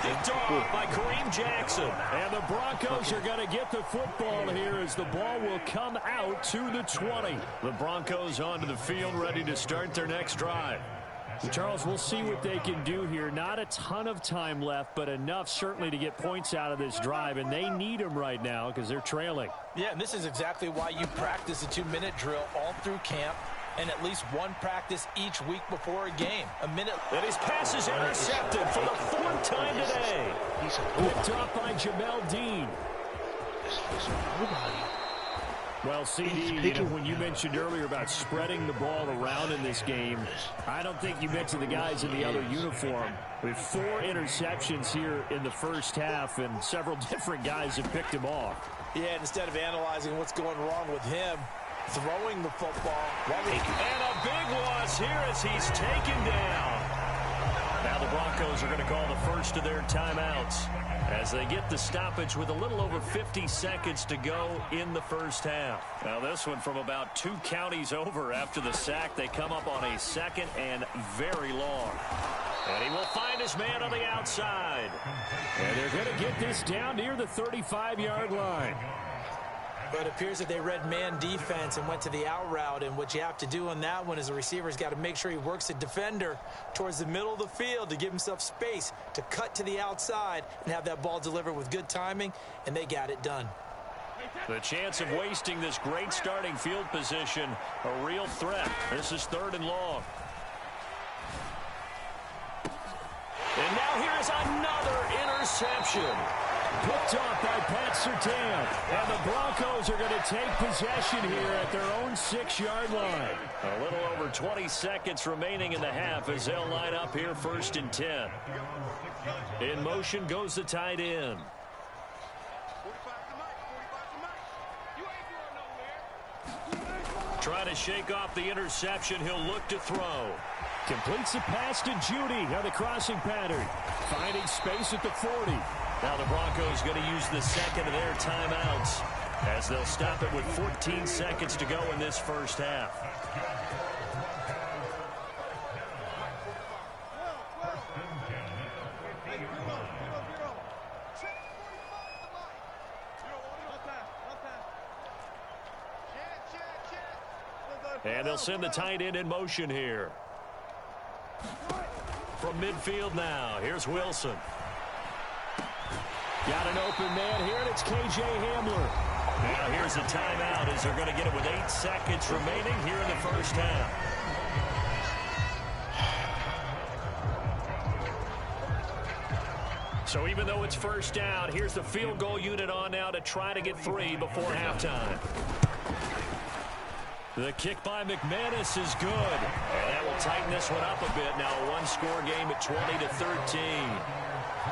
Picked off by Kareem Jackson. And the Broncos are going to get the football here as the ball will come out to the 20. The Broncos onto the field, ready to start their next drive. Charles, we'll see what they can do here. Not a ton of time left, but enough certainly to get points out of this drive, and they need them right now because they're trailing. Yeah, and this is exactly why you practice a 2-minute drill all through camp, and at least one practice each week before a game. A minute. And his pass is intercepted for the 4th time today. Picked off by Jamel Dean. Well, CD, when you mentioned earlier about spreading the ball around in this game, I don't think you mentioned the guys in the other uniform. We have 4 interceptions here in the first half, and several different guys have picked him off. Yeah, and instead of analyzing what's going wrong with him, throwing the football. And a big loss here as he's taken down. Now the Broncos are going to call the first of their timeouts as they get the stoppage with a little over 50 seconds to go in the first half. Now this one from about 2 counties over after the sack. They come up on a 2nd and very long. And he will find his man on the outside. And they're going to get this down near the 35-yard line. But it appears that they read man defense and went to the out route. And what you have to do on that one is the receiver's got to make sure he works the defender towards the middle of the field to give himself space to cut to the outside and have that ball delivered with good timing, and they got it done. The chance of wasting this great starting field position, a real threat. This is 3rd and long. And now here's another interception. Picked off by Pat Surtain. And the Broncos are going to take possession here at their own 6-yard line. A little over 20 seconds remaining in the half as they'll line up here 1st and 10. In motion goes the tight end. Trying to shake off the interception. He'll look to throw. Completes the pass to Judy on the crossing pattern. Finding space at the 40. Now the Broncos going to use the 2nd of their timeouts as they'll stop it with 14 seconds to go in this first half. And they'll send the tight end in motion here. From midfield now, here's Wilson. Got an open man here, and it's K.J. Hamler. Now here's a timeout as they're going to get it with 8 seconds remaining here in the first half. So even though it's 1st down, here's the field goal unit on now to try to get 3 before halftime. The kick by McManus is good. And that will tighten this one up a bit. Now a one-score game at 20-13.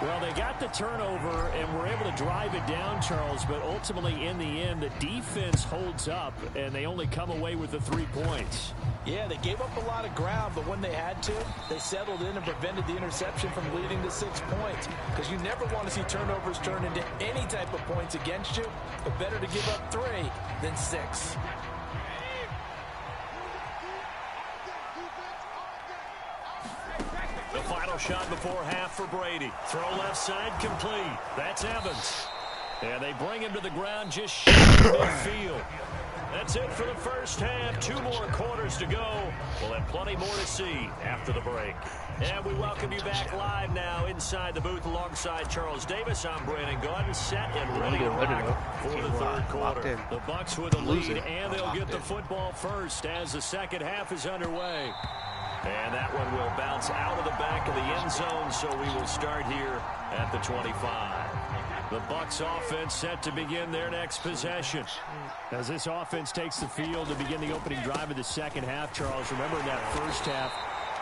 Well, they got the turnover and were able to drive it down, Charles, but ultimately in the end, the defense holds up, and they only come away with the 3 points. Yeah, they gave up a lot of ground, but when they had to, they settled in and prevented the interception from leading to 6 points. Because you never want to see turnovers turn into any type of points against you, but better to give up 3 than 6. The final shot before half for Brady. Throw left side complete. That's Evans. And they bring him to the ground just shy of midfield. That's it for the first half. 2 more quarters to go. We'll have plenty more to see after the break. And we welcome you back live now inside the booth alongside Charles Davis. I'm Brandon Gordon, set and ready to rock for the third quarter. The Bucs with a lead, and they'll get the football first as the second half is underway. And that one will bounce out of the back of the end zone, so we will start here at the 25. The Bucs offense set to begin their next possession. As this offense takes the field to begin the opening drive of the second half, Charles, remember in that first half,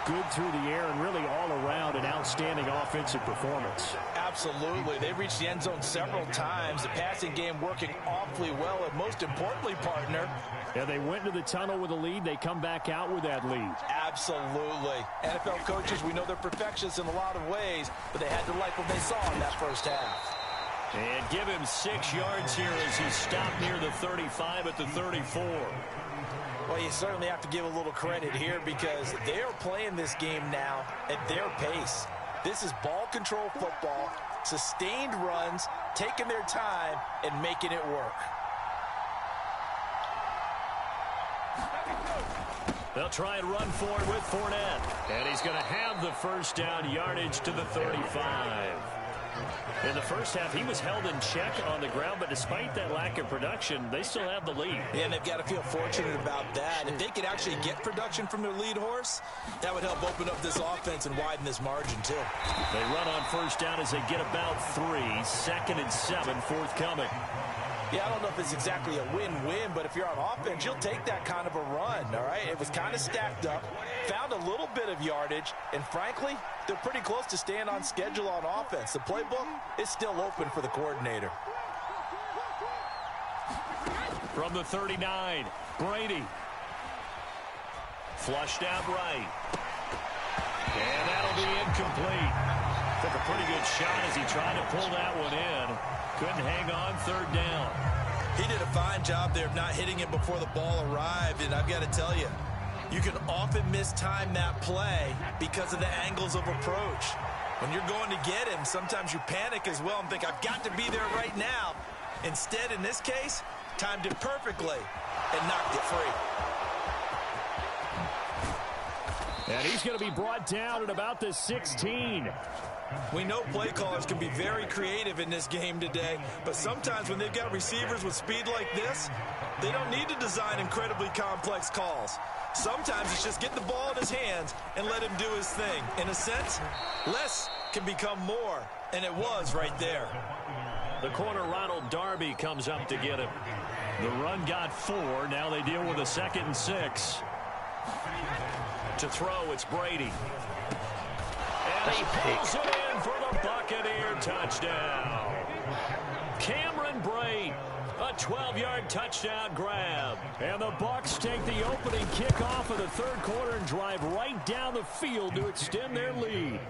good through the air and really all around an outstanding offensive performance. Absolutely. They reached the end zone several times. The passing game working awfully well, and most importantly, partner, yeah, they went into the tunnel with a lead. They come back out with that lead. Absolutely. NFL coaches, we know they're perfectionists in a lot of ways, but they had to like what they saw in that first half. And give him 6 yards here as he stopped near the 35 at the 34. Well, you certainly have to give a little credit here because they are playing this game now at their pace. This is ball control football, sustained runs, taking their time, and making it work. They'll try and run for it with Fournette. And he's going to have the first down yardage to the 35. In the first half, he was held in check on the ground, but despite that lack of production, they still have the lead. Yeah, and they've got to feel fortunate about that. If they could actually get production from their lead horse, that would help open up this offense and widen this margin, too. They run on first down as they get about 3. 2nd and 7 forthcoming. Yeah, I don't know if it's exactly a win-win, but if you're on offense, you'll take that kind of a run, all right? It was kind of stacked up, found a little bit of yardage, and frankly, they're pretty close to staying on schedule on offense. The playbook is still open for the coordinator. From the 39, Brady. Flushed out right. And that'll be incomplete. Took a pretty good shot as he tried to pull that one in. Couldn't hang on, 3rd down. He did a fine job there of not hitting it before the ball arrived, and I've got to tell you, you can often mistime that play because of the angles of approach. When you're going to get him, sometimes you panic as well and think, I've got to be there right now. Instead, in this case, timed it perfectly and knocked it free. And he's going to be brought down at about the 16. We know play callers can be very creative in this game today, but sometimes when they've got receivers with speed like this, they don't need to design incredibly complex calls. Sometimes it's just get the ball in his hands and let him do his thing. In a sense, less can become more, and it was right there. The corner Ronald Darby comes up to get him. The run got 4. Now they deal with a 2nd and 6. To throw, it's Brady. And he pulls it in for the Buccaneer touchdown. Cameron Brate, a 12-yard touchdown grab. And the Bucs take the opening kickoff of the 3rd quarter and drive right down the field to extend their lead.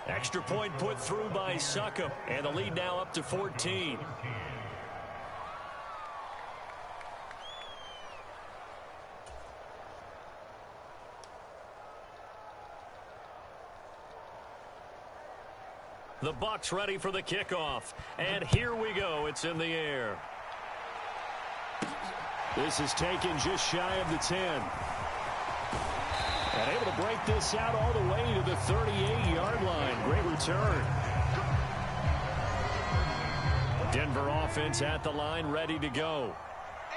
Extra point put through by Succop, and the lead now up to 14. The Bucs ready for the kickoff. And here we go. It's in the air. This is taken just shy of the 10. And able to break this out all the way to the 38-yard line. Great return. Denver offense at the line, ready to go.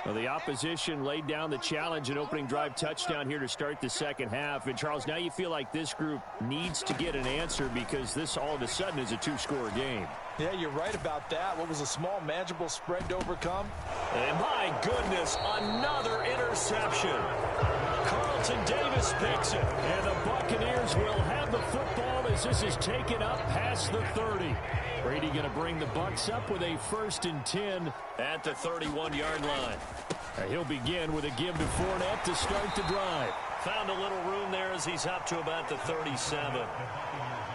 Well, the opposition laid down the challenge and opening drive touchdown here to start the second half. And, Charles, now you feel like this group needs to get an answer because this all of a sudden is a 2-score game. Yeah, you're right about that. What was a small, manageable spread to overcome? And my goodness, another interception. Carlton Davis picks it, and the Buccaneers will have the football as this is taken up past the 30. Brady going to bring the Bucs up with a 1st and 10 at the 31-yard line. He'll begin with a give to Fournette to start the drive. Found a little room there as he's up to about the 37.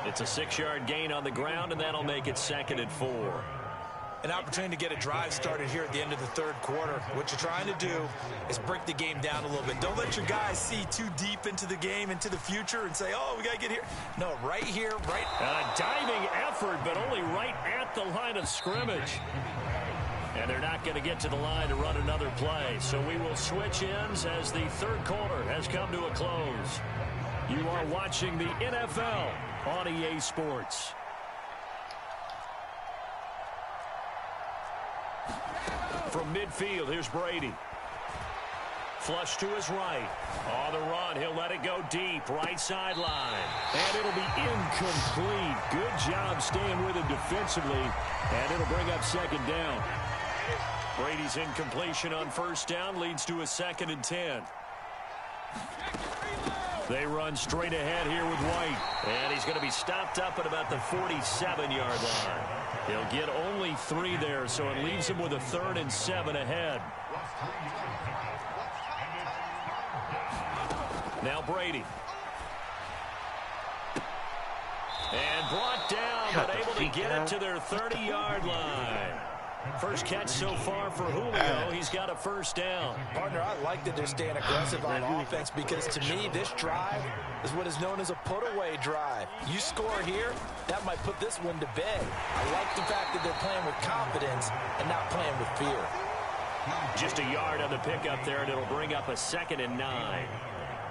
It's a 6-yard gain on the ground, and that'll make it 2nd and 4. An opportunity to get a drive started here at the end of the 3rd quarter. What you're trying to do is break the game down a little bit. Don't let your guys see too deep into the game, into the future, and say, oh, we got to get here. No, right here, right. A diving effort, but only right at the line of scrimmage. And they're not going to get to the line to run another play. So we will switch ends as the 3rd quarter has come to a close. You are watching the NFL on EA Sports. From midfield, here's Brady. Flush to his right. On the run, he'll let it go deep. Right sideline. And it'll be incomplete. Good job staying with it defensively. And it'll bring up 2nd down. Brady's incompletion on 1st down leads to a 2nd and 10. They run straight ahead here with White. And he's going to be stopped up at about the 47-yard line. He'll get only 3 there, so it leaves him with a 3rd and 7 ahead. Now Brady. And brought down, but able to get it to their 30-yard line. First catch so far for Julio. He's got a 1st down. Partner, I like that they're staying aggressive on offense because to me, this drive is what is known as a put-away drive. You score here, that might put this one to bed. I like the fact that they're playing with confidence and not playing with fear. Just a yard on the pickup there, and it'll bring up a 2nd and 9.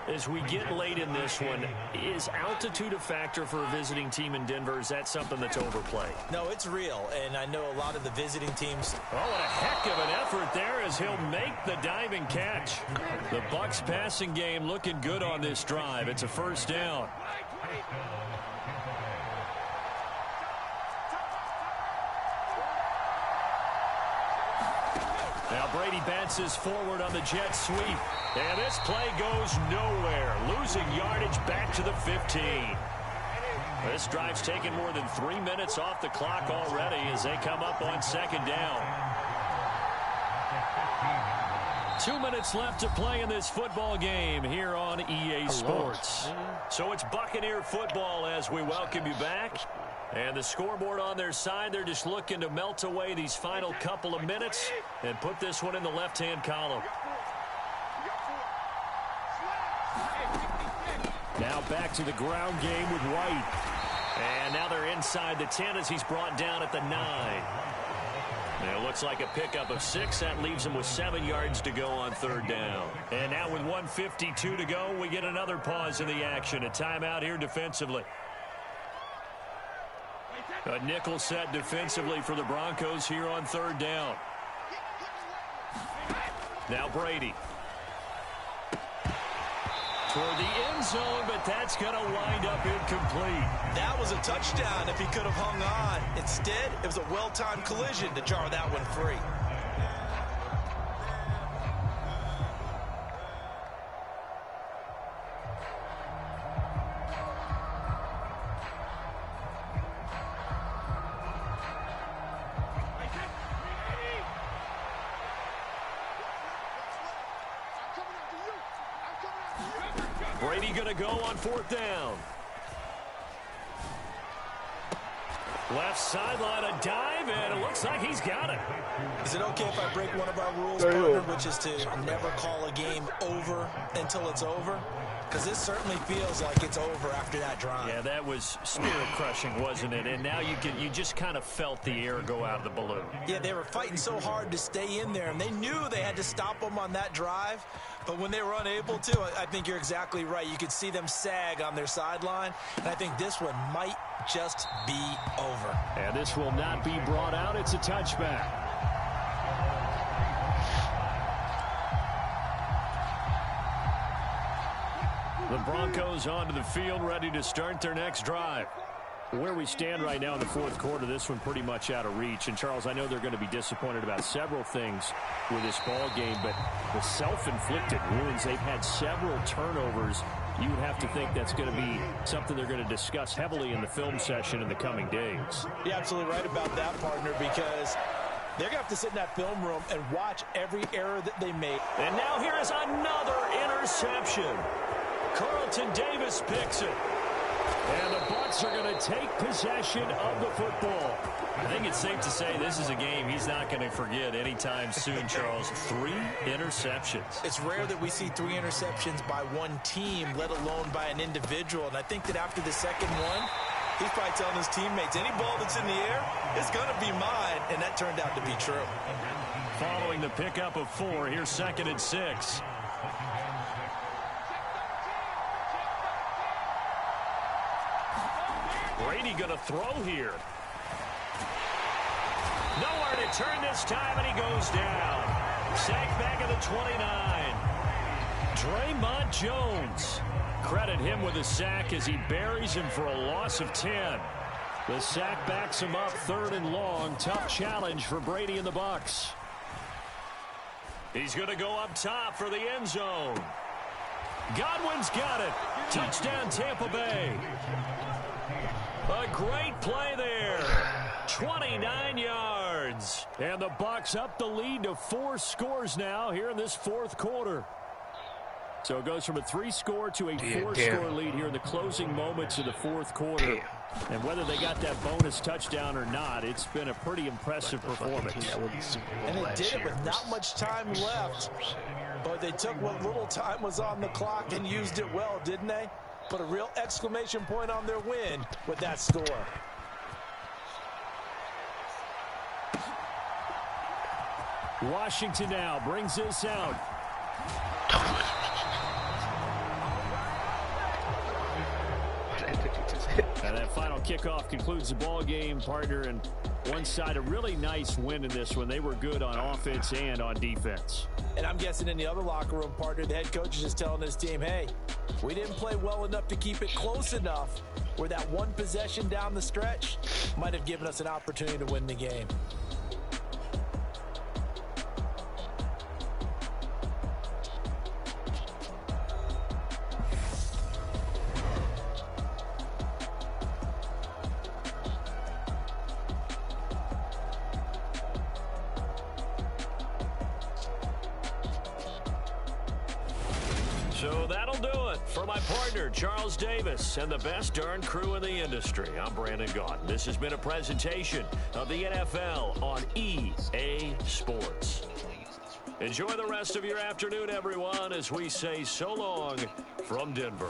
As we get late in this one, is altitude a factor for a visiting team in Denver? Is that something that's overplayed? No, it's real, and I know a lot of the visiting teams. Oh, and a heck of an effort there as he'll make the diving catch. The Bucs passing game looking good on this drive. It's a 1st down. Now Brady bounces forward on the jet sweep. And this play goes nowhere. Losing yardage back to the 15. This drive's taken more than 3 minutes off the clock already as they come up on 2nd down. 2 minutes left to play in this football game here on EA Sports. So it's Buccaneer football as we welcome you back. And the scoreboard on their side, they're just looking to melt away these final couple of minutes and put this one in the left-hand column. Now back to the ground game with White. And now they're inside the 10 as he's brought down at the 9. Now it looks like a pickup of 6. That leaves him with 7 yards to go on 3rd down. And now with 1:52 to go, we get another pause in the action. A timeout here defensively. A nickel set defensively for the Broncos here on 3rd down. Now Brady. Toward the end zone, but that's going to wind up incomplete. That was a touchdown if he could have hung on. Instead, it was a well-timed collision to jar that one free. Brady going to go on 4th down. Left sideline, a dive, and it looks like he's got it. Is it okay if I break one of our rules, partner, which is to never call a game over until it's over? Because this certainly feels like it's over after that drive. Yeah, that was spirit-crushing, wasn't it? And now you just kind of felt the air go out of the balloon. Yeah, they were fighting so hard to stay in there, and they knew they had to stop them on that drive. But when they were unable to, I think you're exactly right. You could see them sag on their sideline, and I think this one might just be over. And this will not be brought out. It's a touchback. The Broncos onto the field, ready to start their next drive. Where we stand right now in the fourth quarter, this one pretty much out of reach. And, Charles, I know they're going to be disappointed about several things with this ball game, but the self-inflicted wounds, they've had several turnovers. You would have to think that's going to be something they're going to discuss heavily in the film session in the coming days. You're absolutely right about that, partner, because they're going to have to sit in that film room and watch every error that they make. And now here is another interception. Carlton Davis picks it. And the Bucs are going to take possession of the football. I think it's safe to say this is a game he's not going to forget anytime soon, Charles. 3 interceptions. It's rare that we see 3 interceptions by one team, let alone by an individual. And I think that after the second one, he's probably telling his teammates, any ball that's in the air is going to be mine. And that turned out to be true. Following the pickup of 4, here's 2nd and 6. Brady going to throw here. Nowhere to turn this time, and he goes down. Sacked back at the 29. Draymond Jones. Credit him with a sack as he buries him for a loss of 10. The sack backs him up 3rd and long. Tough challenge for Brady and the Bucs. He's going to go up top for the end zone. Godwin's got it. Touchdown, Tampa Bay. A great play there. 29 yards. And the Bucs up the lead to 4 scores now here in this fourth quarter. So it goes from a 3-score to a 4-score lead here in the closing moments of the fourth quarter. And whether they got that bonus touchdown or not, it's been a pretty impressive performance. And they did it with not much time left. But they took what little time was on the clock and used it well, didn't they? Put a real exclamation point on their win with that score. Washington now brings this out. And that final kickoff concludes the ball game, partner. And one side, a really nice win in this one. They were good on offense and on defense. And I'm guessing in the other locker room, partner, the head coach is just telling his team, hey, we didn't play well enough to keep it close enough where that one possession down the stretch might have given us an opportunity to win the game. So that'll do it for my partner, Charles Davis, and the best darn crew in the industry. I'm Brandon Gaudin. This has been a presentation of the NFL on EA Sports. Enjoy the rest of your afternoon, everyone, as we say so long from Denver.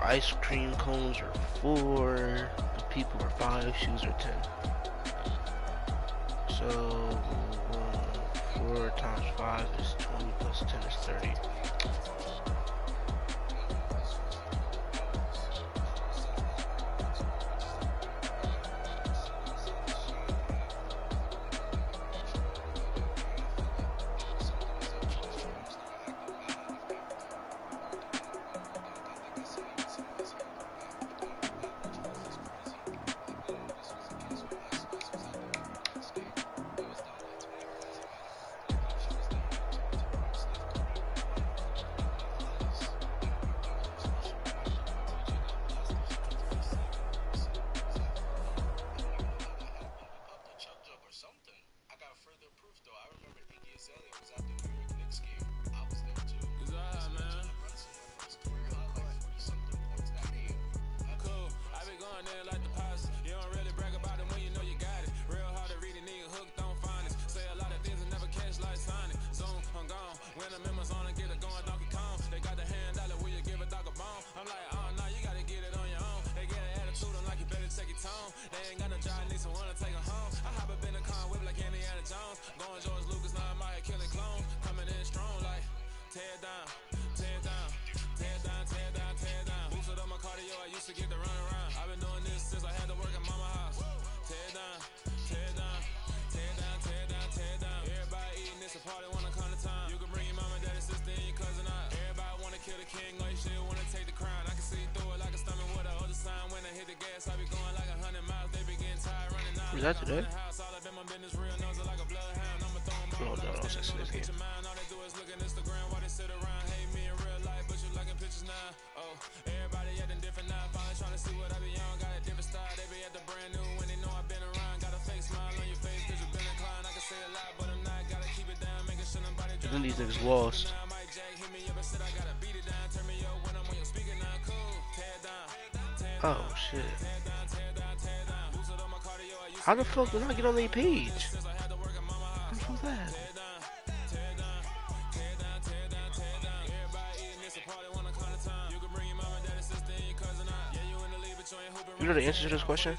Ice cream cones are 4, the people are 5, shoes are 10. So 4 times 5 is 20 plus 10 is 30. king, like shit, wanna take the crown. I can see through it like a stomach with a other sign. When I hit the gas, I be going like 100 miles. They be getting tired running out. Was that today? House, all up in my business, real nose like a bloodhound. I'ma throw them No, all no, like no, a stand on this the game. picture mine. All they do is look at Instagram while they sit around. Hate me in real life, but you liking pictures now. Oh, everybody acting different now. Finally trying to see what I be on. Got a different style, they be at the brand new when they know I've been around. Got a fake smile on your face, cause you been inclined. I can say a lot, but I'm not. Gotta keep it down, making sure nobody And then these niggas lost. Oh shit. How the fuck did I get on their page? What was that? You know the answer to this question?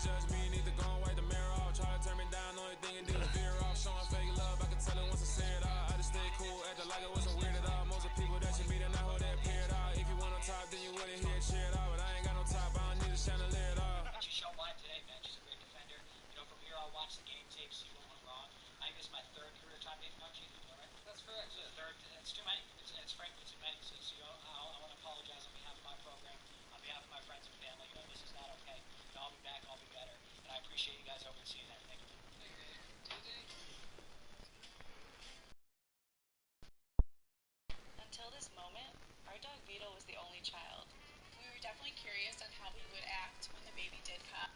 Until this moment, our dog Vito was the only child. We were definitely curious on how he would act when the baby did come.